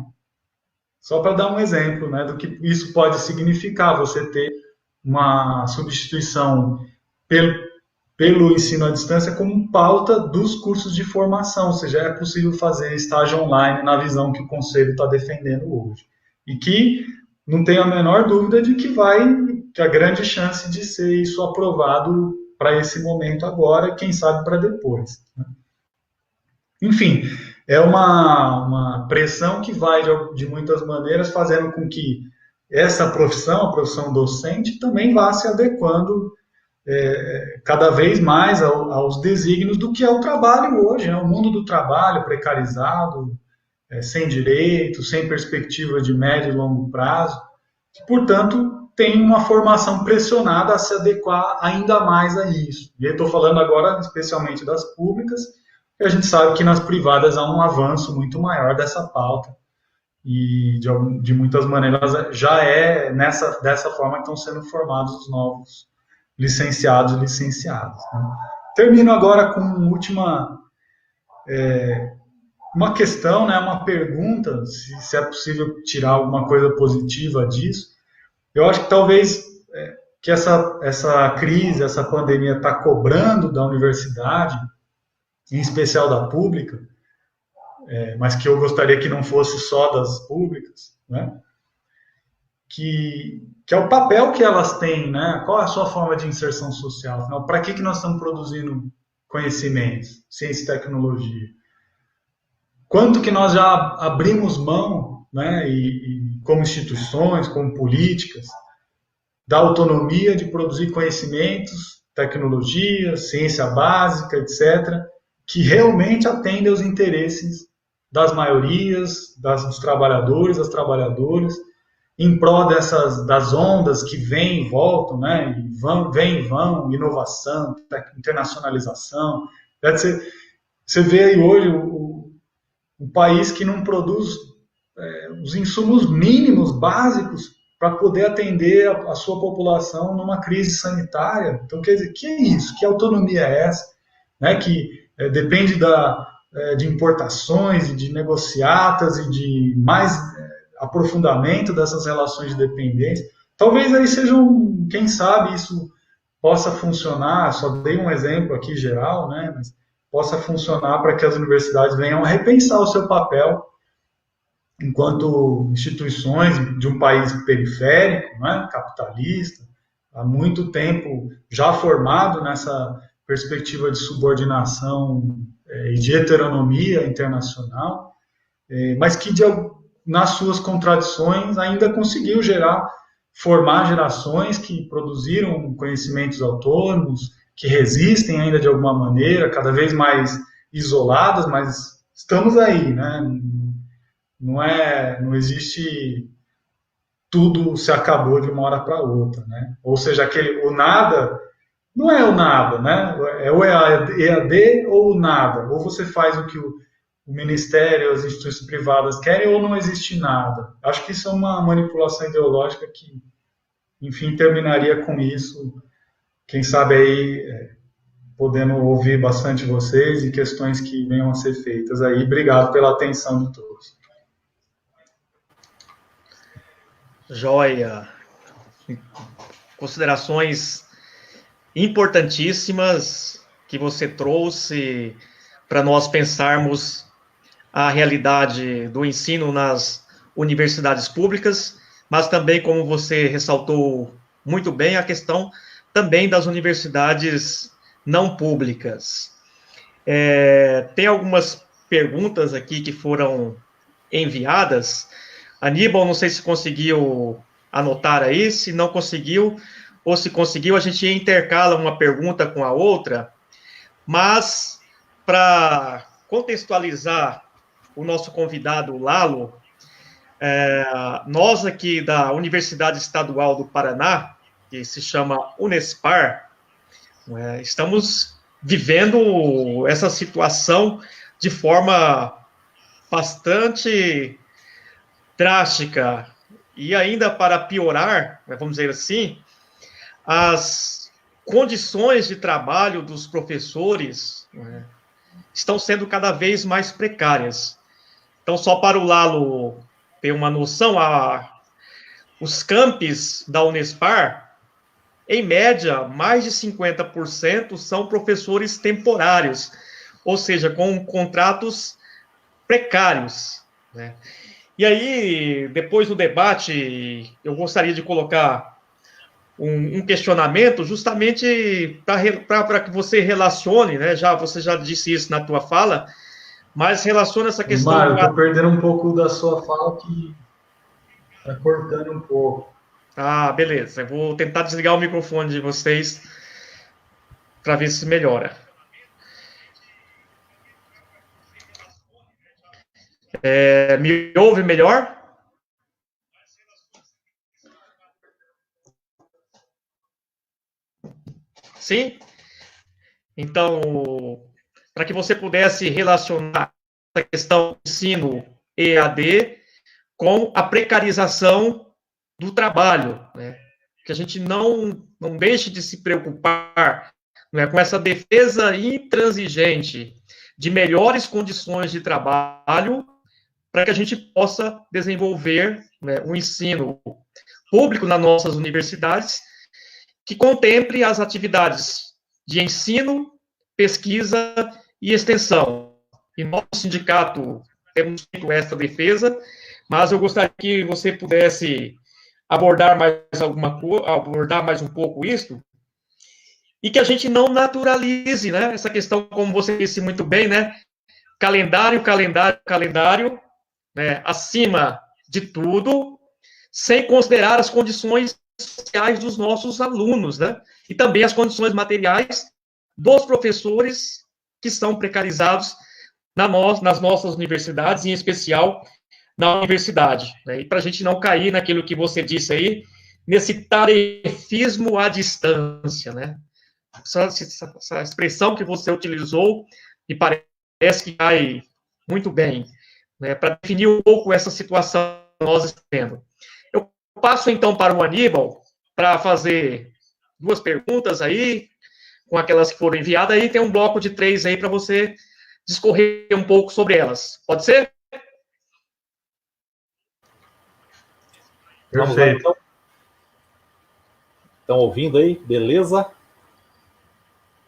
Só para dar um exemplo, né, do que isso pode significar, você ter uma substituição pelo ensino à distância como pauta dos cursos de formação, ou seja, é possível fazer estágio online na visão que o Conselho está defendendo hoje. E que não tenho a menor dúvida de que que a grande chance de ser isso aprovado para esse momento agora e quem sabe para depois, né? Enfim, é uma pressão que vai de muitas maneiras fazendo com que essa profissão, a profissão docente, também vá se adequando cada vez mais aos desígnios do que é o trabalho hoje, né? O mundo do trabalho precarizado, sem direito, sem perspectiva de médio e longo prazo, que, portanto, tem uma formação pressionada a se adequar ainda mais a isso. E eu estou falando agora especialmente das públicas, e a gente sabe que nas privadas há um avanço muito maior dessa pauta, e de muitas maneiras já dessa forma que estão sendo formados os novos licenciados e licenciadas, né? Termino agora com uma questão, né, uma pergunta, se é possível tirar alguma coisa positiva disso. Eu acho que talvez que essa crise, essa pandemia está cobrando da universidade, em especial da pública, mas que eu gostaria que não fosse só das públicas, né? Que é o papel que elas têm, né? Qual é a sua forma de inserção social? Afinal, para que nós estamos produzindo conhecimentos, ciência e tecnologia? Quanto que nós já abrimos mão, né, e como instituições, como políticas, da autonomia de produzir conhecimentos, tecnologia, ciência básica, etc., que realmente atendem aos interesses das maiorias, dos trabalhadores, das trabalhadoras, em prol das ondas que vêm e voltam, né? Vêm e vão, inovação, internacionalização. Você vê aí hoje um país que não produz os insumos mínimos, básicos, para poder atender a sua população numa crise sanitária. Então, quer dizer, que é isso? Que autonomia é essa? Né? Que depende de importações, de negociatas e de mais aprofundamento dessas relações de dependência. Talvez aí quem sabe isso possa funcionar, só dei um exemplo aqui geral, né, mas possa funcionar para que as universidades venham a repensar o seu papel enquanto instituições de um país periférico, né, capitalista, há muito tempo já formado nessa perspectiva de subordinação e de heteronomia internacional, mas que nas suas contradições, ainda conseguiu formar gerações que produziram conhecimentos autônomos, que resistem ainda de alguma maneira, cada vez mais isoladas, mas estamos aí, né? Não existe tudo se acabou de uma hora para outra, né? Ou seja, o nada não é o nada, né? Ou é a EAD ou o nada. Ou você faz o que o Ministério, as instituições privadas querem, ou não existe nada. Acho que isso é uma manipulação ideológica que, enfim, terminaria com isso. Quem sabe aí, podendo ouvir bastante vocês e questões que venham a ser feitas aí. Obrigado pela atenção de todos. Joia. Considerações importantíssimas que você trouxe para nós pensarmos a realidade do ensino nas universidades públicas, mas também, como você ressaltou muito bem, a questão também das universidades não públicas. Tem algumas perguntas aqui que foram enviadas. Aníbal, não sei se conseguiu anotar aí, se não conseguiu, ou se conseguiu, a gente intercala uma pergunta com a outra, mas para contextualizar o nosso convidado, Lalo, nós aqui da Universidade Estadual do Paraná, que se chama Unespar, estamos vivendo essa situação de forma bastante drástica, e ainda para piorar, vamos dizer assim, as condições de trabalho dos professores estão sendo cada vez mais precárias. Então, só para o Lalo ter uma noção, os campos da Unespar, em média, mais de 50% são professores temporários, ou seja, com contratos precários, né? E aí, depois do debate, eu gostaria de colocar um questionamento justamente para que você relacione, né? Você já disse isso na tua fala, mas relaciona essa questão... Mário, eu estou perdendo um pouco da sua fala que está cortando um pouco. Ah, beleza. Eu vou tentar desligar o microfone de vocês para ver se melhora. Me ouve melhor? Sim? Então, para que você pudesse relacionar essa questão do ensino EAD com a precarização do trabalho, né? Que a gente não deixe de se preocupar, né, com essa defesa intransigente de melhores condições de trabalho para que a gente possa desenvolver, né, um ensino público nas nossas universidades que contemple as atividades de ensino, pesquisa e extensão. E nosso sindicato temos feito essa defesa, mas eu gostaria que você pudesse abordar mais um pouco isso, e que a gente não naturalize, né, essa questão, como você disse muito bem, né, calendário, né, acima de tudo, sem considerar as condições sociais dos nossos alunos, né, e também as condições materiais dos professores que são precarizados nas nossas universidades, em especial na universidade, né? E para a gente não cair naquilo que você disse aí, nesse tarefismo à distância, né? Essa expressão que você utilizou me parece que cai muito bem, né? Para definir um pouco essa situação que nós estamos tendo. Eu passo então para o Aníbal para fazer 2 perguntas aí, com aquelas que foram enviadas, aí tem um bloco de 3 aí para você discorrer um pouco sobre elas. Pode ser? Perfeito. Então. Estão ouvindo aí? Beleza?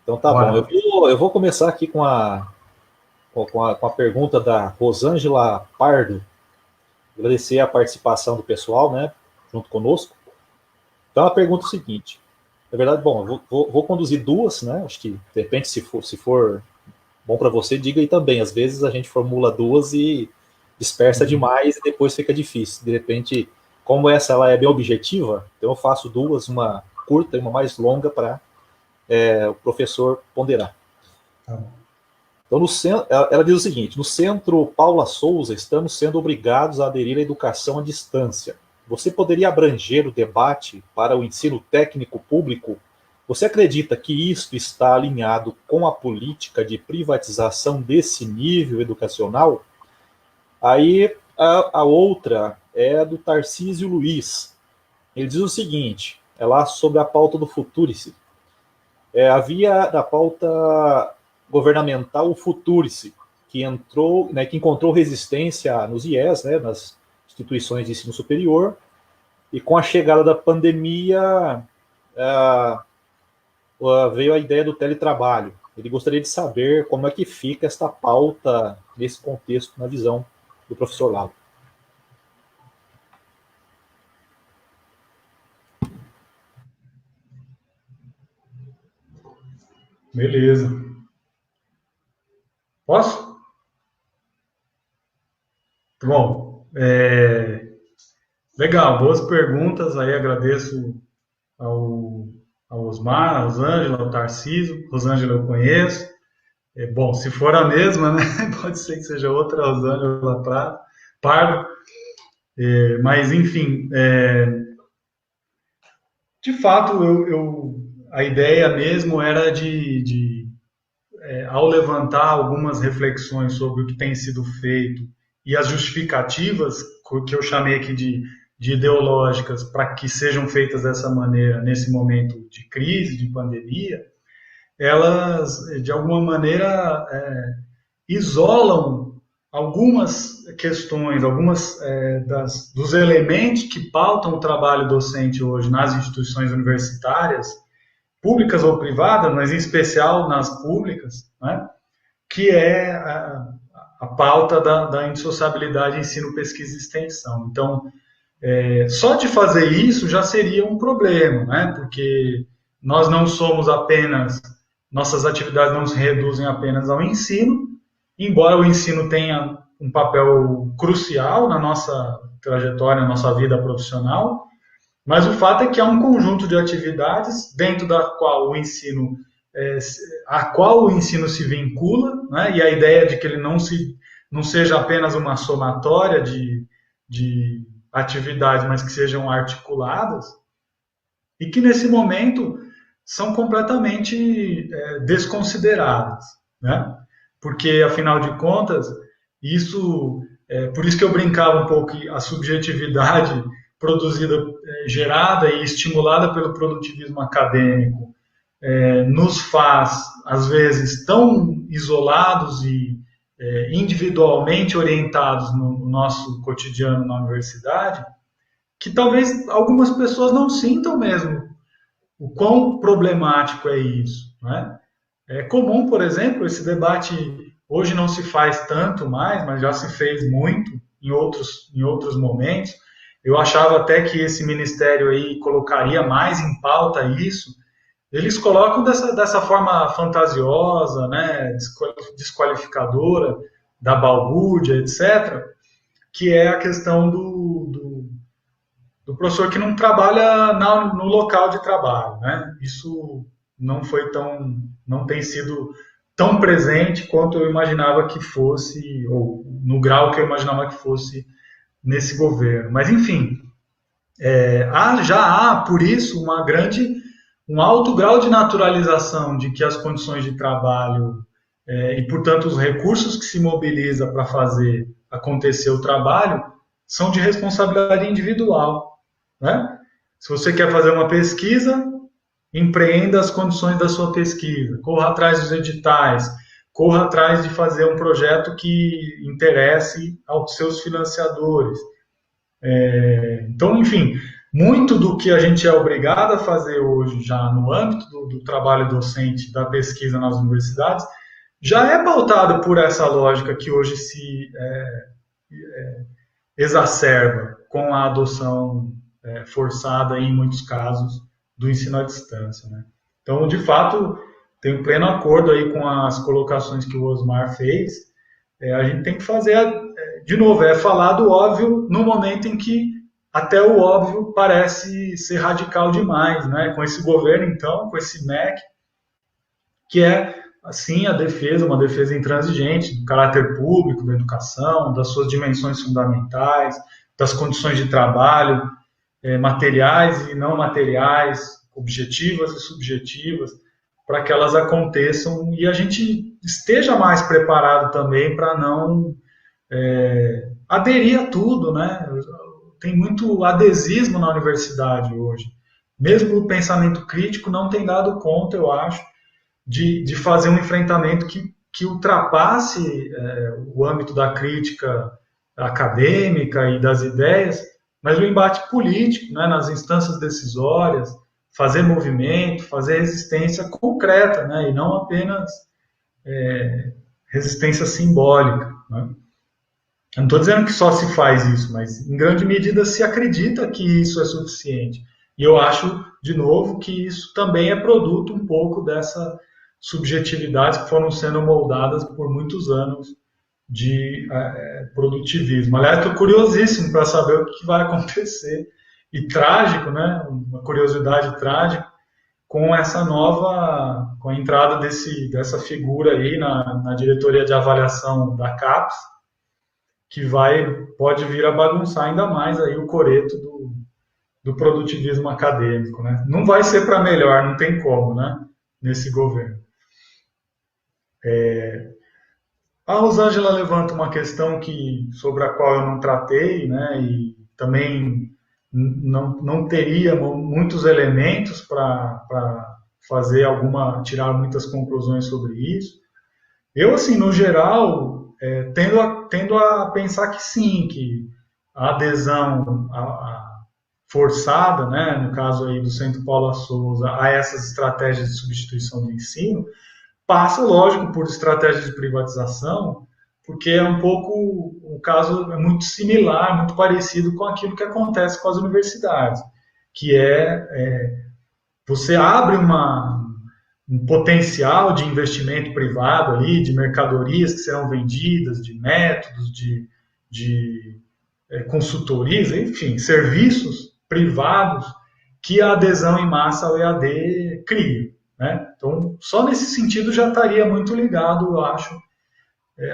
Então tá bom. Eu vou começar aqui com a pergunta da Rosângela Pardo. Agradecer a participação do pessoal, né, junto conosco. Então ela pergunta o seguinte. Na verdade, bom, vou conduzir 2, né? Acho que, de repente, se for bom para você, diga aí também. Às vezes a gente formula 2 e dispersa demais e depois fica difícil. De repente, como ela é bem objetiva, então eu faço 2, uma curta e uma mais longa para o professor ponderar. Então, ela diz o seguinte: no Centro Paula Souza, estamos sendo obrigados a aderir à educação à distância. Você poderia abranger o debate para o ensino técnico público? Você acredita que isto está alinhado com a política de privatização desse nível educacional? Aí, a outra é do Tarcísio Luiz. Ele diz o seguinte, é lá sobre a pauta do Futurice. Havia na pauta governamental o Futurice, que encontrou resistência nos IES, né, nas instituições de ensino superior, e com a chegada da pandemia veio a ideia do teletrabalho. Ele gostaria de saber como é que fica esta pauta nesse contexto, na visão do professor Lalo. Beleza. Posso? Bom, legal, boas perguntas. Aí agradeço ao Osmar, a Rosângela, ao Tarcísio. Rosângela eu conheço. Bom, se for a mesma, né? Pode ser que seja outra Rosângela Pardo. Mas, enfim, de fato, a ideia mesmo era ao levantar algumas reflexões sobre o que tem sido feito e as justificativas, que eu chamei aqui de ideológicas, para que sejam feitas dessa maneira nesse momento de crise, de pandemia, elas, de alguma maneira, isolam algumas questões, dos elementos que pautam o trabalho docente hoje nas instituições universitárias, públicas ou privadas, mas em especial nas públicas, né? Que é a pauta da indissociabilidade ensino, pesquisa e extensão. Então, Só de fazer isso já seria um problema, né? Porque nós não somos apenas, nossas atividades não se reduzem apenas ao ensino, embora o ensino tenha um papel crucial na nossa trajetória, na nossa vida profissional, mas o fato é que há um conjunto de atividades dentro da qual o ensino, a qual o ensino se vincula, né? E a ideia de que ele não seja apenas uma somatória de atividades, mas que sejam articuladas, e que nesse momento são completamente desconsideradas, né? Porque, afinal de contas, por isso que eu brincava um pouco que a subjetividade produzida, gerada e estimulada pelo produtivismo acadêmico nos faz, às vezes, tão isolados e individualmente orientados no nosso cotidiano na universidade, que talvez algumas pessoas não sintam mesmo o quão problemático é isso, né? É comum, por exemplo, esse debate hoje não se faz tanto mais, mas já se fez muito em outros momentos. Eu achava até que esse ministério aí colocaria mais em pauta isso. Eles colocam dessa forma fantasiosa, né, desqualificadora, da balbúrdia, etc., que é a questão do professor que não trabalha no local de trabalho, né? Isso não tem sido tão presente quanto eu imaginava que fosse, ou no grau que eu imaginava que fosse nesse governo. Mas, enfim, já há, por isso, um alto grau de naturalização de que as condições de trabalho e, portanto, os recursos que se mobiliza para fazer acontecer o trabalho são de responsabilidade individual, né? Se você quer fazer uma pesquisa, empreenda as condições da sua pesquisa, corra atrás dos editais, corra atrás de fazer um projeto que interesse aos seus financiadores. Então, enfim, muito do que a gente é obrigado a fazer hoje, já no âmbito do trabalho docente, da pesquisa nas universidades, já é pautado por essa lógica que hoje se exacerba com a adoção forçada, em muitos casos, do ensino à distância, né? Então, de fato, tenho pleno acordo aí com as colocações que o Osmar fez. A gente tem que fazer, de novo, falar do óbvio no momento em que até o óbvio parece ser radical demais, né? Com esse governo, então, com esse MEC, que é, assim, uma defesa intransigente do caráter público, da educação, das suas dimensões fundamentais, das condições de trabalho, materiais e não materiais, objetivas e subjetivas, para que elas aconteçam e a gente esteja mais preparado também para não aderir a tudo, né? Tem muito adesismo na universidade hoje. Mesmo o pensamento crítico não tem dado conta, eu acho, de fazer um enfrentamento que ultrapasse o âmbito da crítica acadêmica e das ideias, mas o embate político, né, nas instâncias decisórias, fazer movimento, fazer resistência concreta, né, e não apenas resistência simbólica, né? Eu não estou dizendo que só se faz isso, mas em grande medida se acredita que isso é suficiente. E eu acho, de novo, que isso também é produto um pouco dessa subjetividades que foram sendo moldadas por muitos anos de produtivismo. Aliás, estou curiosíssimo para saber o que vai acontecer, e trágico, né? Uma curiosidade trágica, com com a entrada dessa figura aí na diretoria de avaliação da CAPES, que pode vir a bagunçar ainda mais aí o coreto do produtivismo acadêmico, né? Não vai ser para melhor, não tem como, né? Nesse governo. A Rosângela levanta uma questão sobre a qual eu não tratei, né? E também não teria muitos elementos para tirar muitas conclusões sobre isso. Eu, assim, no geral, tendo a pensar que sim, que a adesão forçada, né, no caso aí do Centro Paula Souza, a essas estratégias de substituição do ensino, passa, lógico, por estratégias de privatização, porque é um pouco, o caso é muito similar, muito parecido com aquilo que acontece com as universidades, que você abre um potencial de investimento privado ali, de mercadorias que serão vendidas, de métodos, de consultorias, enfim, serviços privados que a adesão em massa ao EAD cria, né? Então, só nesse sentido já estaria muito ligado, eu acho,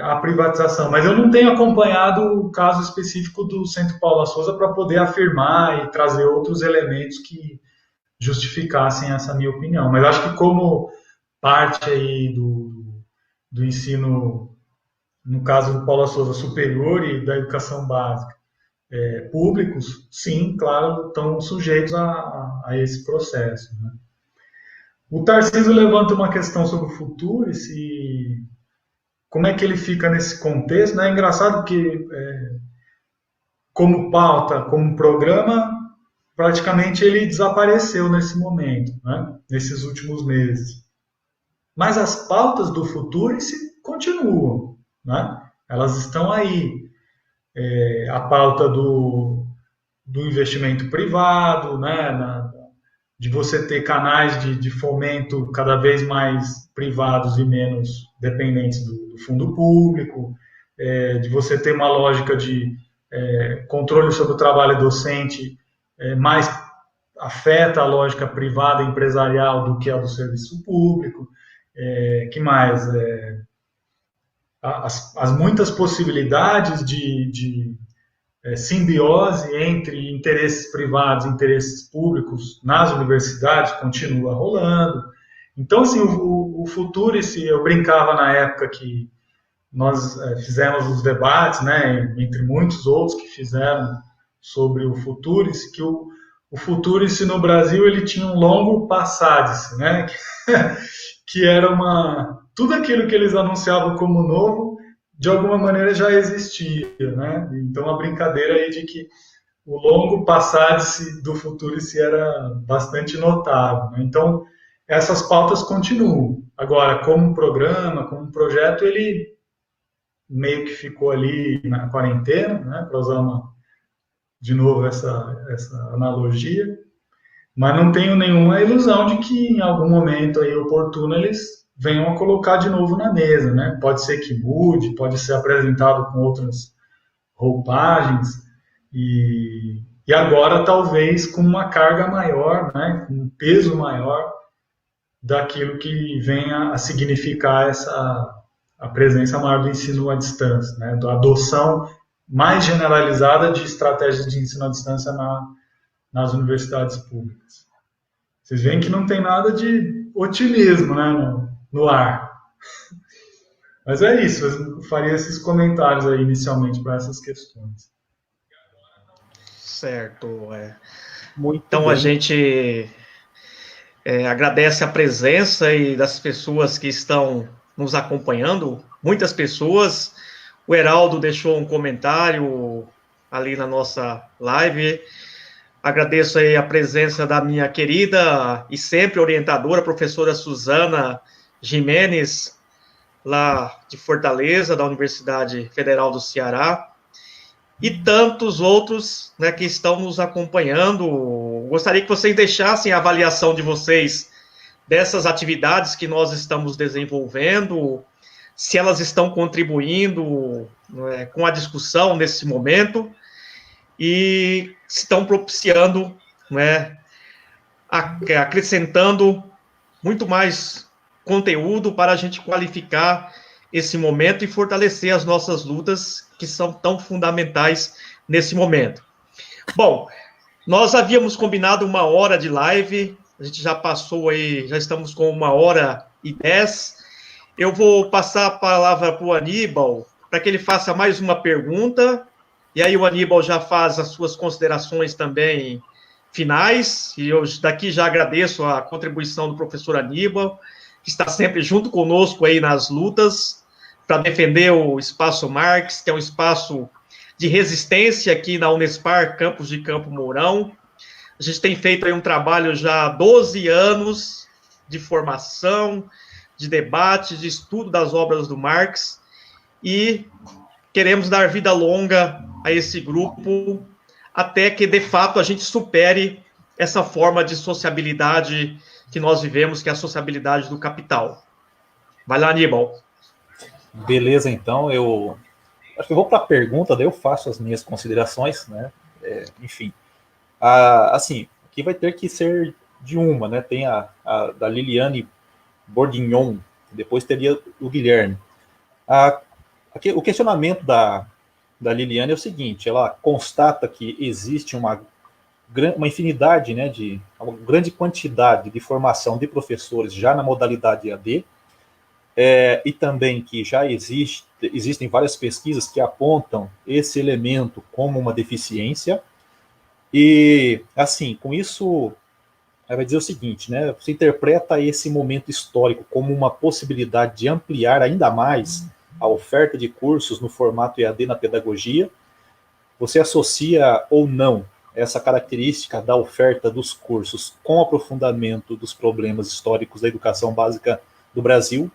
à privatização. Mas eu não tenho acompanhado o caso específico do Centro Paula Souza para poder afirmar e trazer outros elementos que justificassem essa minha opinião. Mas acho que como parte aí do ensino, no caso do Paula Souza, superior e da educação básica, públicos, sim, claro, estão sujeitos a esse processo, né? O Tarcísio levanta uma questão sobre o futuro, como é que ele fica nesse contexto, né? É engraçado que, como pauta, como programa, praticamente ele desapareceu nesse momento, né? Nesses últimos meses. Mas as pautas do Futurice continuam, né? Elas estão aí. A pauta do investimento privado, né? De você ter canais de fomento cada vez mais privados e menos dependentes do fundo público, de você ter uma lógica de controle sobre o trabalho docente mais afeta a lógica privada empresarial do que a do serviço público. Que mais? As muitas possibilidades de simbiose entre interesses privados e interesses públicos nas universidades continua rolando. Então, assim, o Futurice, eu brincava na época que nós fizemos os debates, né, entre muitos outros que fizeram sobre o Futurice, que o Futurice no Brasil ele tinha um longo passadice, né, que era tudo aquilo que eles anunciavam como novo, de alguma maneira já existia, né? Então a brincadeira aí de que o longo passadice do Futurice era bastante notável, né? Então essas pautas continuam. Agora, como programa, como projeto, ele meio que ficou ali na quarentena, né? Para usar de novo essa analogia, mas não tenho nenhuma ilusão de que em algum momento aí oportuno eles venham a colocar de novo na mesa, né? Pode ser que mude, pode ser apresentado com outras roupagens e agora talvez com uma carga maior, né? Com um peso maior daquilo que venha a significar a presença maior do ensino à distância, né? Da adoção mais generalizada de estratégias de ensino à distância nas universidades públicas. Vocês veem que não tem nada de otimismo, né, no ar. Mas é isso, eu faria esses comentários aí inicialmente para essas questões. Certo. Muito então bem. A gente agradece a presença e das pessoas que estão nos acompanhando, muitas pessoas. O Heraldo deixou um comentário ali na nossa live. Agradeço aí a presença da minha querida e sempre orientadora, professora Suzana Jimenez, lá de Fortaleza, da Universidade Federal do Ceará, e tantos outros, né, que estão nos acompanhando. Gostaria que vocês deixassem a avaliação de vocês dessas atividades que nós estamos desenvolvendo, se elas estão contribuindo, né, com a discussão nesse momento, e estão propiciando, né, acrescentando muito mais conteúdo para a gente qualificar esse momento e fortalecer as nossas lutas, que são tão fundamentais nesse momento. Bom, nós havíamos combinado 1h de live, a gente já passou aí, já estamos com 1h10. Eu vou passar a palavra para o Aníbal, para que ele faça mais uma pergunta, e aí o Aníbal já faz as suas considerações também finais, e eu daqui já agradeço a contribuição do professor Aníbal, que está sempre junto conosco aí nas lutas, para defender o Espaço Marx, que é um espaço de resistência aqui na Unespar, campus de Campo Mourão. A gente tem feito aí um trabalho já há 12 anos de formação, de debate, de estudo das obras do Marx, e queremos dar vida longa a esse grupo até que, de fato, a gente supere essa forma de sociabilidade que nós vivemos, que é a sociabilidade do capital. Vai lá, Aníbal. Beleza, então, eu acho que eu vou para a pergunta, daí eu faço as minhas considerações, né? Enfim, assim, aqui vai ter que ser de uma, né? Tem a da Liliane Bordignon, depois teria o Guilherme. O questionamento da Liliane é o seguinte: ela constata que existe uma infinidade, né, uma grande quantidade de formação de professores já na modalidade EAD, e também que já existem várias pesquisas que apontam esse elemento como uma deficiência. E, assim, com isso, ela vai dizer o seguinte, né, você interpreta esse momento histórico como uma possibilidade de ampliar ainda mais a oferta de cursos no formato EAD na pedagogia. Você associa ou não essa característica da oferta dos cursos com aprofundamento dos problemas históricos da educação básica do Brasil,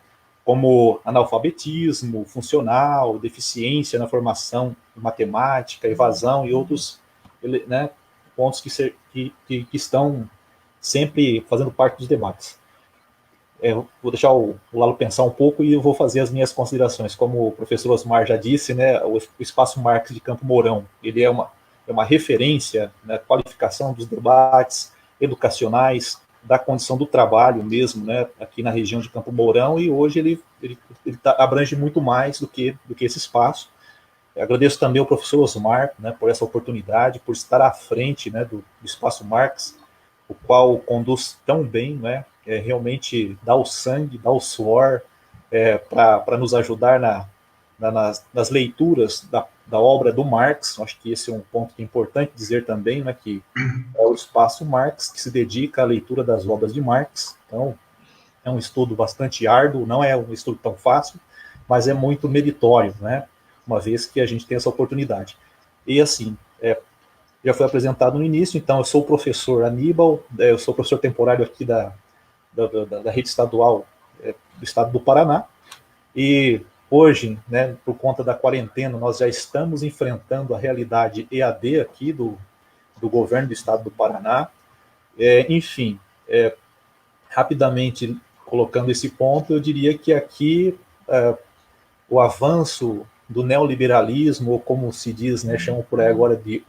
como analfabetismo funcional, deficiência na formação de matemática, evasão e outros, né, pontos que estão sempre fazendo parte dos debates. Vou deixar o Lalo pensar um pouco e eu vou fazer as minhas considerações. Como o professor Osmar já disse, né, o Espaço Marx de Campo Mourão, ele é uma referência na qualificação dos debates educacionais, da condição do trabalho mesmo, né, aqui na região de Campo Mourão, e hoje ele abrange muito mais do que esse espaço. Eu agradeço também ao professor Osmar, né, por essa oportunidade, por estar à frente, né, do Espaço Marx, o qual conduz tão bem, né, realmente dá o sangue, dá o suor para nos ajudar nas leituras da obra do Marx. Acho que esse é um ponto que é importante dizer também, né, que é o Espaço Marx que se dedica à leitura das obras de Marx. Então, é um estudo bastante árduo, não é um estudo tão fácil, mas é muito meritório, né, uma vez que a gente tem essa oportunidade. E assim, já foi apresentado no início, então eu sou o professor Aníbal, eu sou professor temporário aqui da rede estadual do estado do Paraná, e hoje, né, por conta da quarentena, nós já estamos enfrentando a realidade EAD aqui do governo do estado do Paraná. Enfim, rapidamente colocando esse ponto, eu diria que aqui o avanço do neoliberalismo, ou como se diz, né, chamam por aí agora de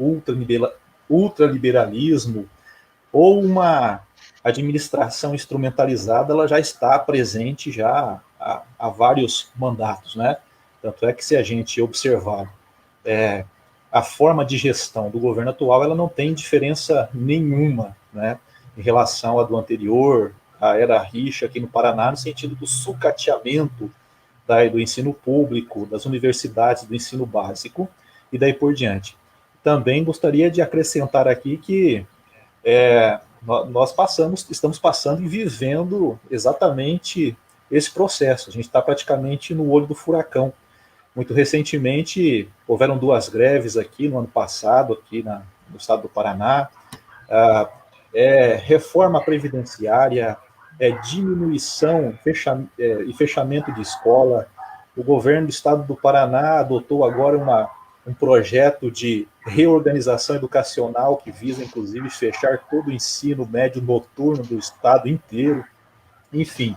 ultraliberalismo, ou uma administração instrumentalizada, ela já está presente já há vários mandatos, né? Tanto é que, se a gente observar a forma de gestão do governo atual, ela não tem diferença nenhuma, né, em relação à do anterior, a era Richa aqui no Paraná, no sentido do sucateamento do ensino público, das universidades, do ensino básico, e daí por diante. Também gostaria de acrescentar aqui que nós estamos passando e vivendo exatamente esse processo. A gente está praticamente no olho do furacão. Muito recentemente, houveram 2 greves aqui no ano passado, aqui no estado do Paraná. Reforma previdenciária, diminuição e fechamento de escola. O governo do estado do Paraná adotou agora um projeto de reorganização educacional que visa, inclusive, fechar todo o ensino médio noturno do estado inteiro. Enfim,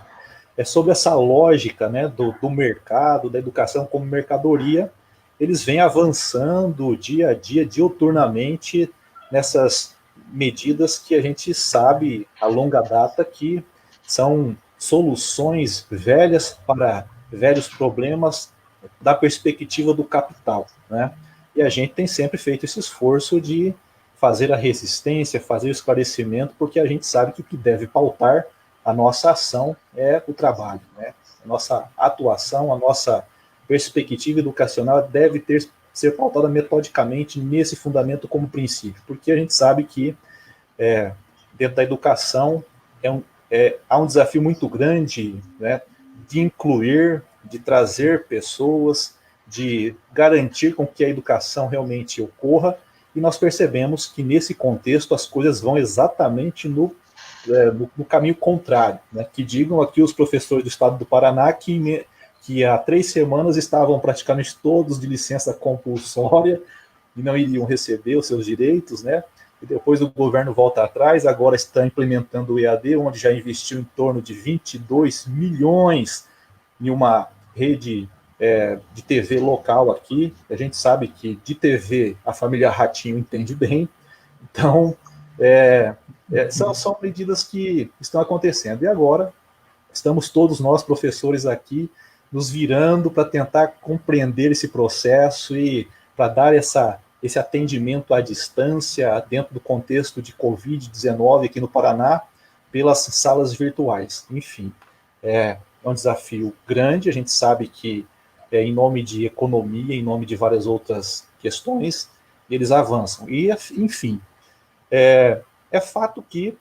sobre essa lógica, né, do mercado, da educação como mercadoria, eles vêm avançando dia a dia, diuturnamente, nessas medidas que a gente sabe a longa data que são soluções velhas para velhos problemas da perspectiva do capital, né? E a gente tem sempre feito esse esforço de fazer a resistência, fazer o esclarecimento, porque a gente sabe que o que deve pautar a nossa ação é o trabalho, né? A nossa atuação, a nossa perspectiva educacional deve ser pautada metodicamente nesse fundamento como princípio, porque a gente sabe que dentro da educação há um desafio muito grande, né, de incluir, de trazer pessoas, de garantir com que a educação realmente ocorra, e nós percebemos que nesse contexto as coisas vão exatamente no caminho contrário, né? Que digam aqui os professores do estado do Paraná que que há 3 semanas estavam praticamente todos de licença compulsória e não iriam receber os seus direitos, né? E depois o governo volta atrás, agora está implementando o EAD, onde já investiu em torno de 22 milhões em uma rede de TV local aqui. A gente sabe que de TV a família Ratinho entende bem, então são medidas que estão acontecendo. E agora estamos todos nós, professores aqui, nos virando para tentar compreender esse processo e para dar esse atendimento à distância dentro do contexto de Covid-19 aqui no Paraná, pelas salas virtuais. Enfim, é um desafio grande, a gente sabe que em nome de economia, em nome de várias outras questões, eles avançam. E, enfim, é fato que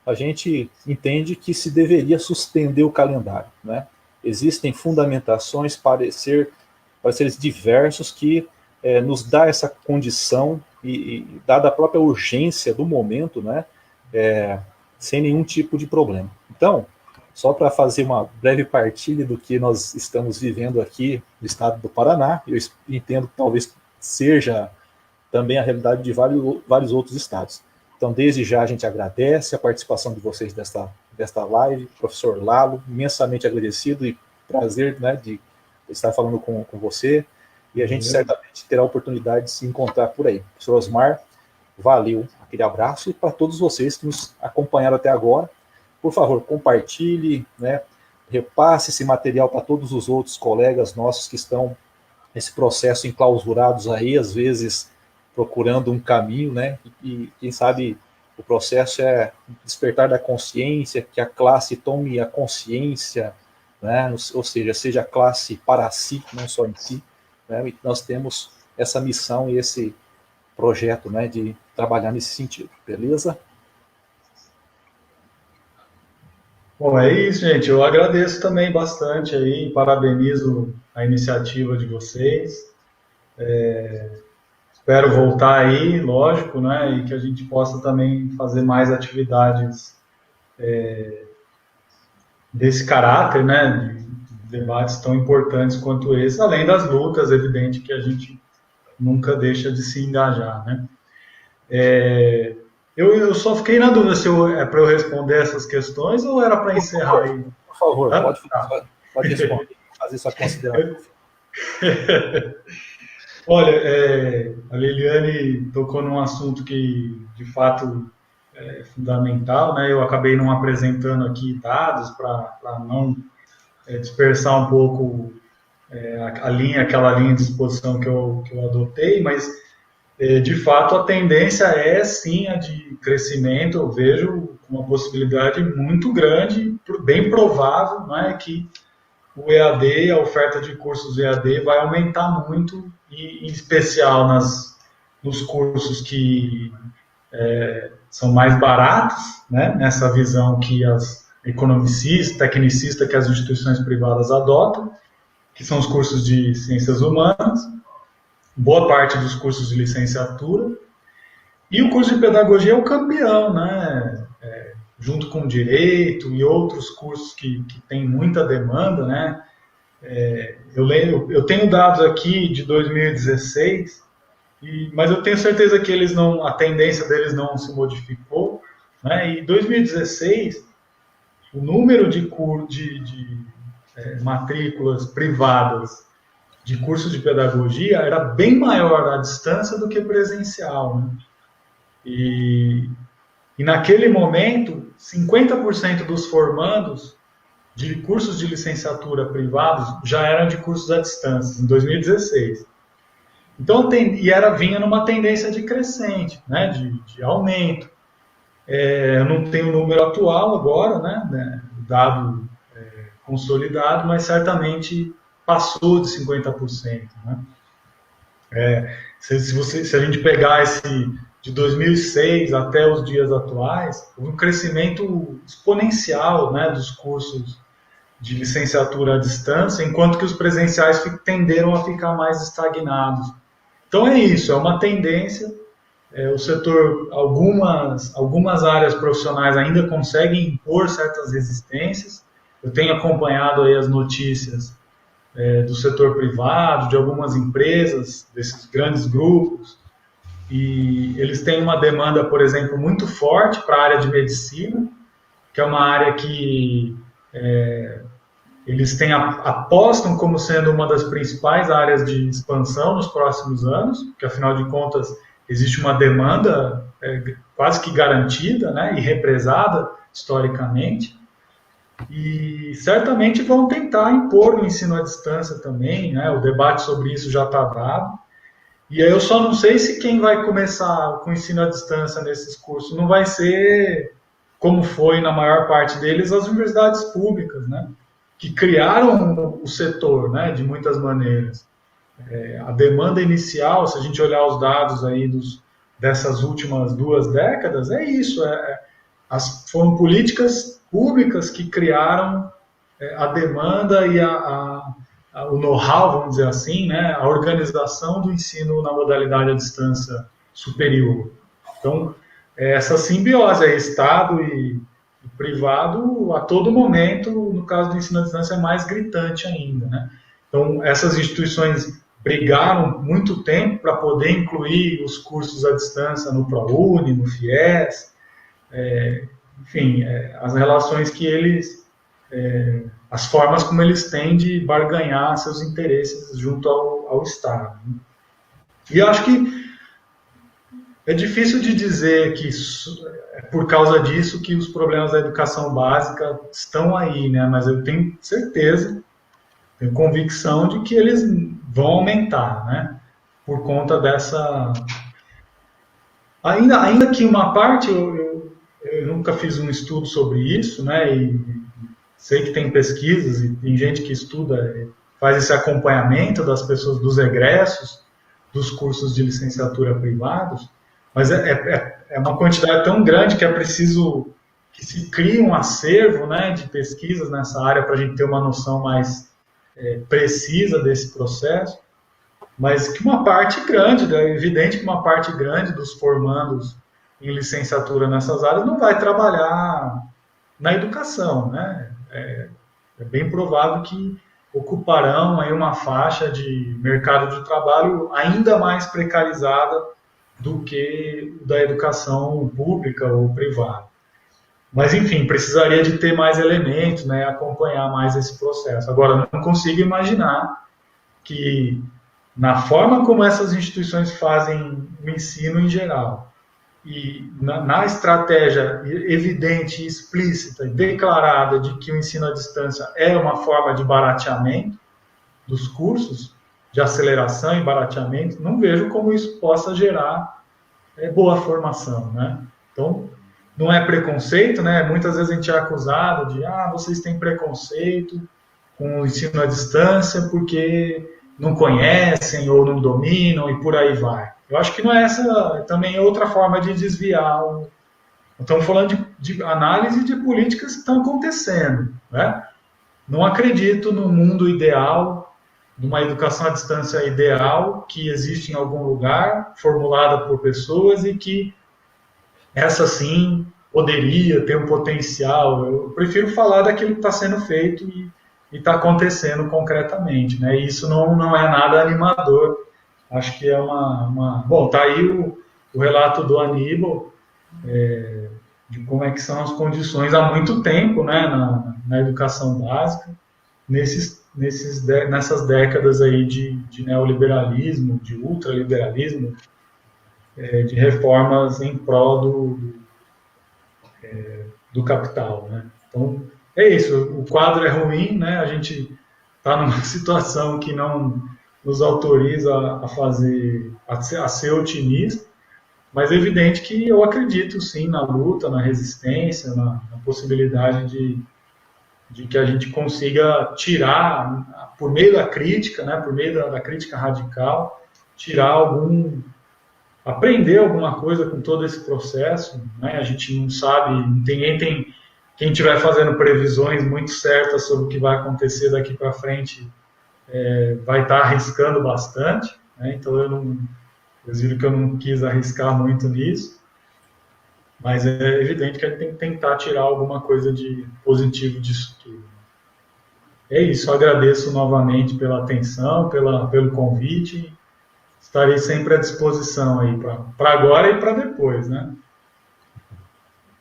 a gente entende que se deveria suspender o calendário, né? Existem fundamentações, pareceres diversos que nos dá essa condição e dada a própria urgência do momento, né, sem nenhum tipo de problema. Então, só para fazer uma breve partilha do que nós estamos vivendo aqui no estado do Paraná, eu entendo que talvez seja também a realidade de vários outros estados. Então, desde já, a gente agradece a participação de vocês desta live, professor Lalo, imensamente agradecido e prazer, né, de estar falando com você. E a gente certamente terá a oportunidade de se encontrar por aí. Professor Osmar, valeu, aquele abraço. E para todos vocês que nos acompanharam até agora, por favor, compartilhe, né, repasse esse material para todos os outros colegas nossos que estão nesse processo enclausurados aí, às vezes procurando um caminho, né, e quem sabe o processo é despertar da consciência, que a classe tome a consciência, né, ou seja a classe para si, não só em si. E nós temos essa missão e esse projeto, né, de trabalhar nesse sentido, beleza? Bom, é isso, gente. Eu agradeço também bastante aí, parabenizo a iniciativa de vocês. Espero voltar aí, lógico, né, e que a gente possa também fazer mais atividades desse caráter, né, debates tão importantes quanto esse, além das lutas, evidente, que a gente nunca deixa de se engajar, né? Eu só fiquei na dúvida se é para eu responder essas questões ou era para encerrar aí. Por favor, pode responder, fazer sua consideração. Olha, a Liliane tocou num assunto que, de fato, é fundamental, né? Eu acabei não apresentando aqui dados para não dispersar um pouco aquela linha de exposição que eu adotei, mas de fato a tendência é sim a de crescimento. Eu vejo uma possibilidade muito grande, bem provável, não é, que o EAD, a oferta de cursos EAD vai aumentar muito, e em especial nos cursos que são mais baratos, né, nessa visão que as economicistas, tecnicistas que as instituições privadas adotam, que são os cursos de ciências humanas, boa parte dos cursos de licenciatura, e o curso de pedagogia é o campeão, né? Junto com direito e outros cursos que têm muita demanda, né? Eu tenho dados aqui de 2016, mas eu tenho certeza que a tendência deles não se modificou, né? E em 2016, o número de matrículas privadas de cursos de pedagogia era bem maior à distância do que presencial, né? E naquele momento, 50% dos formandos de cursos de licenciatura privados já eram de cursos à distância, em 2016. Então, vinha numa tendência de crescente, né, de aumento. Eu não tenho o número atual agora, né, dado consolidado, mas certamente passou de 50%. Né? Se a gente pegar de 2006 até os dias atuais, houve um crescimento exponencial, né, dos cursos de licenciatura à distância, enquanto que os presenciais tenderam a ficar mais estagnados. Então é isso, é uma tendência. O setor, algumas áreas profissionais ainda conseguem impor certas resistências, eu tenho acompanhado aí as notícias do setor privado, de algumas empresas, desses grandes grupos, e eles têm uma demanda, por exemplo, muito forte para a área de medicina, que é uma área que eles apostam como sendo uma das principais áreas de expansão nos próximos anos, porque afinal de contas existe uma demanda quase que garantida, né, e represada historicamente, e certamente vão tentar impor o ensino à distância também, né, o debate sobre isso já está dado, e aí eu só não sei se quem vai começar com o ensino à distância nesses cursos não vai ser, como foi na maior parte deles, as universidades públicas, né, que criaram o setor, né, de muitas maneiras. A demanda inicial, se a gente olhar os dados aí dessas últimas 2 décadas, é isso, foram políticas públicas que criaram a demanda e o know-how, vamos dizer assim, né, a organização do ensino na modalidade à distância superior. Então, essa simbiose aí, Estado e privado, a todo momento, no caso do ensino à distância, é mais gritante ainda, né? Então, essas instituições brigaram muito tempo para poder incluir os cursos à distância no ProUni, no FIES, enfim, as relações que eles, as formas como eles têm de barganhar seus interesses junto ao Estado. E eu acho que é difícil de dizer que é por causa disso que os problemas da educação básica estão aí, né? Mas eu tenho certeza, tenho convicção de que eles vão aumentar, né? Por conta dessa... Ainda que uma parte, eu nunca fiz um estudo sobre isso, né? E sei que tem pesquisas e tem gente que estuda, faz esse acompanhamento das pessoas, dos egressos, dos cursos de licenciatura privados, mas é uma quantidade tão grande que é preciso que se crie um acervo, né, de pesquisas nessa área para a gente ter uma noção mais precisa desse processo, mas que uma parte grande, é evidente que uma parte grande dos formandos em licenciatura nessas áreas não vai trabalhar na educação, né? É bem provável que ocuparão aí uma faixa de mercado de trabalho ainda mais precarizada do que da educação pública ou privada. Mas, enfim, precisaria de ter mais elementos, né, acompanhar mais esse processo. Agora, não consigo imaginar que, na forma como essas instituições fazem o ensino em geral, e na estratégia evidente, explícita e declarada de que o ensino à distância é uma forma de barateamento dos cursos, de aceleração e barateamento, não vejo como isso possa gerar boa formação, né? Então, não é preconceito, né? Muitas vezes a gente é acusado de, vocês têm preconceito com o ensino à distância porque não conhecem ou não dominam e por aí vai. Eu acho que não é essa, também é outra forma de desviar. Estamos falando de análise de políticas que estão acontecendo, né? Não acredito no mundo ideal, numa educação à distância ideal que existe em algum lugar, formulada por pessoas e que essa sim poderia ter um potencial. Eu prefiro falar daquilo que está sendo feito e está acontecendo concretamente, né? E isso não é nada animador. Acho que é Bom, está aí o relato do Aníbal, de como é que são as condições há muito tempo, né, na educação básica, nessas décadas aí de neoliberalismo, de ultraliberalismo, de reformas em prol do capital, né? Então, é isso, o quadro é ruim, né? A gente está numa situação que não nos autoriza a ser otimista, mas é evidente que eu acredito sim na luta, na resistência, na possibilidade de que a gente consiga tirar, por meio da crítica, né, por meio da crítica radical, aprender alguma coisa com todo esse processo, né? A gente não sabe, quem estiver fazendo previsões muito certas sobre o que vai acontecer daqui para frente, vai estar arriscando bastante, né? Então eu digo que eu não quis arriscar muito nisso, mas é evidente que a gente tem que tentar tirar alguma coisa de positivo disso tudo. é isso, agradeço novamente pela atenção, pelo convite. Estarei sempre à disposição aí para agora e para depois, né?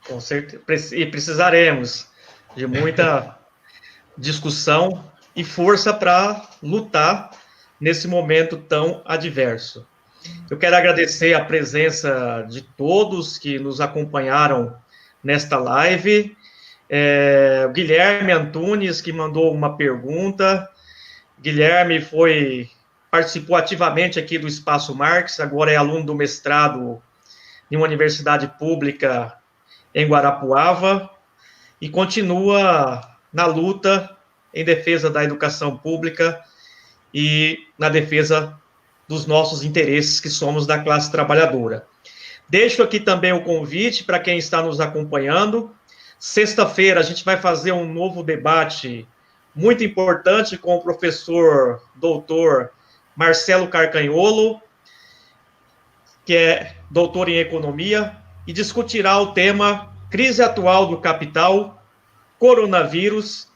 Com certeza. E precisaremos de muita discussão e força para lutar nesse momento tão adverso. Eu quero agradecer a presença de todos que nos acompanharam nesta live. O Guilherme Antunes, que mandou uma pergunta. Guilherme participou ativamente aqui do Espaço Marx, agora é aluno do mestrado em uma universidade pública em Guarapuava e continua na luta em defesa da educação pública e na defesa dos nossos interesses, que somos da classe trabalhadora. Deixo aqui também o convite para quem está nos acompanhando. Sexta-feira a gente vai fazer um novo debate muito importante com o professor doutor Marcelo Carcanholo, que é doutor em economia, e discutirá o tema crise atual do capital, coronavírus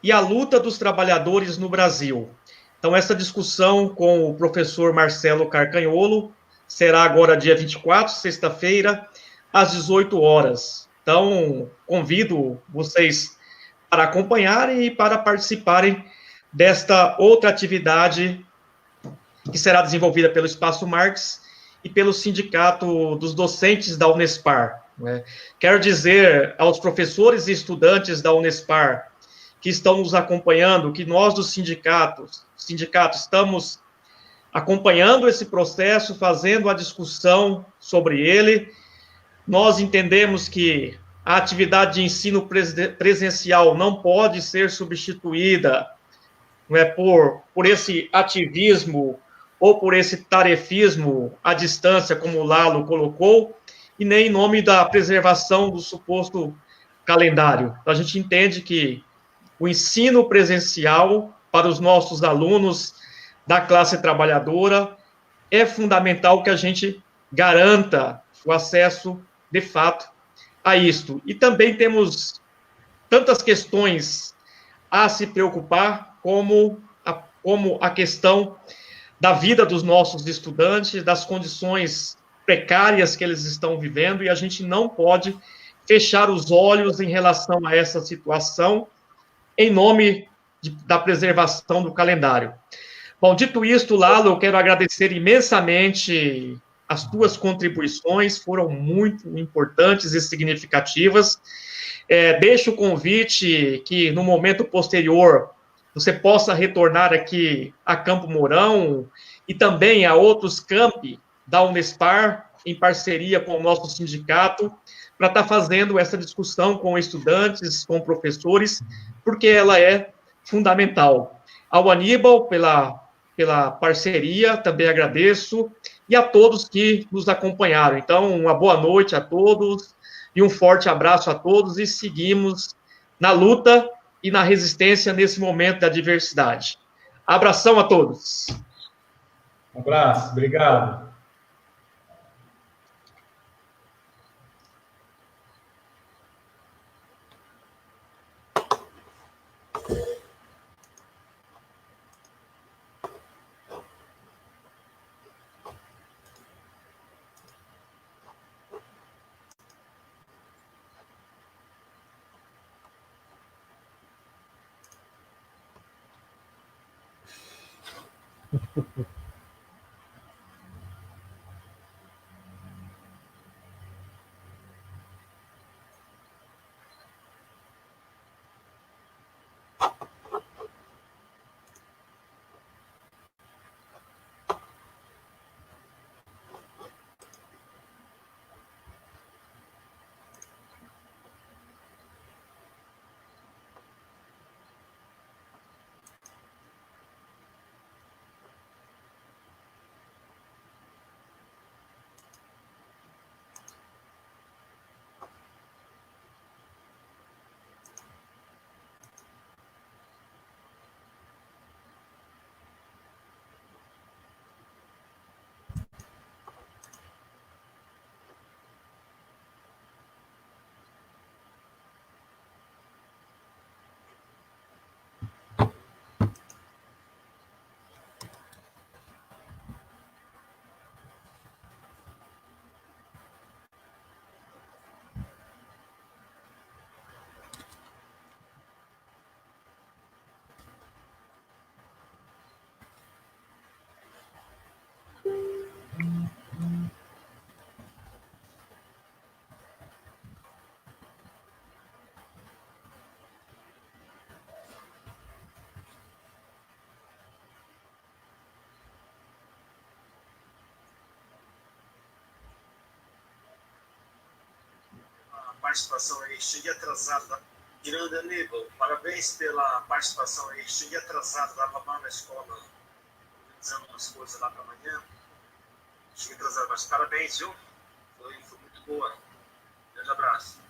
e a luta dos trabalhadores no Brasil. Então, essa discussão com o professor Marcelo Carcanholo será agora dia 24, sexta-feira, às 18 horas. Então, convido vocês para acompanharem e para participarem desta outra atividade que será desenvolvida pelo Espaço Marx e pelo Sindicato dos Docentes da Unespar. Né? Quero dizer aos professores e estudantes da Unespar que estão nos acompanhando, que nós do sindicato estamos acompanhando esse processo, fazendo a discussão sobre ele. Nós entendemos que a atividade de ensino presencial não pode ser substituída, não é, por esse ativismo ou por esse tarefismo à distância, como o Lalo colocou, e nem em nome da preservação do suposto calendário. Então, a gente entende que o ensino presencial para os nossos alunos da classe trabalhadora é fundamental que a gente garanta o acesso, de fato, a isto. E também temos tantas questões a se preocupar, como a questão da vida dos nossos estudantes, das condições precárias que eles estão vivendo, e a gente não pode fechar os olhos em relação a essa situação, em nome da preservação do calendário. Bom, dito isto, Lalo, eu quero agradecer imensamente as tuas contribuições, foram muito importantes e significativas. Deixo o convite que, no momento posterior, você possa retornar aqui a Campo Mourão e também a outros campi da Unespar, em parceria com o nosso sindicato, para estar fazendo essa discussão com estudantes, com professores, porque ela é fundamental. Ao Aníbal, pela parceria, também agradeço, e a todos que nos acompanharam. Então, uma boa noite a todos, e um forte abraço a todos, e seguimos na luta e na resistência nesse momento da adversidade. Abração a todos. Um abraço, obrigado. participação aí. Cheguei atrasado. Grande Aníbal, parabéns pela participação aí. Cheguei atrasado, estava lá na escola, organizando umas coisas lá para amanhã. Cheguei atrasado, mas parabéns, viu? Foi muito boa. Grande abraço.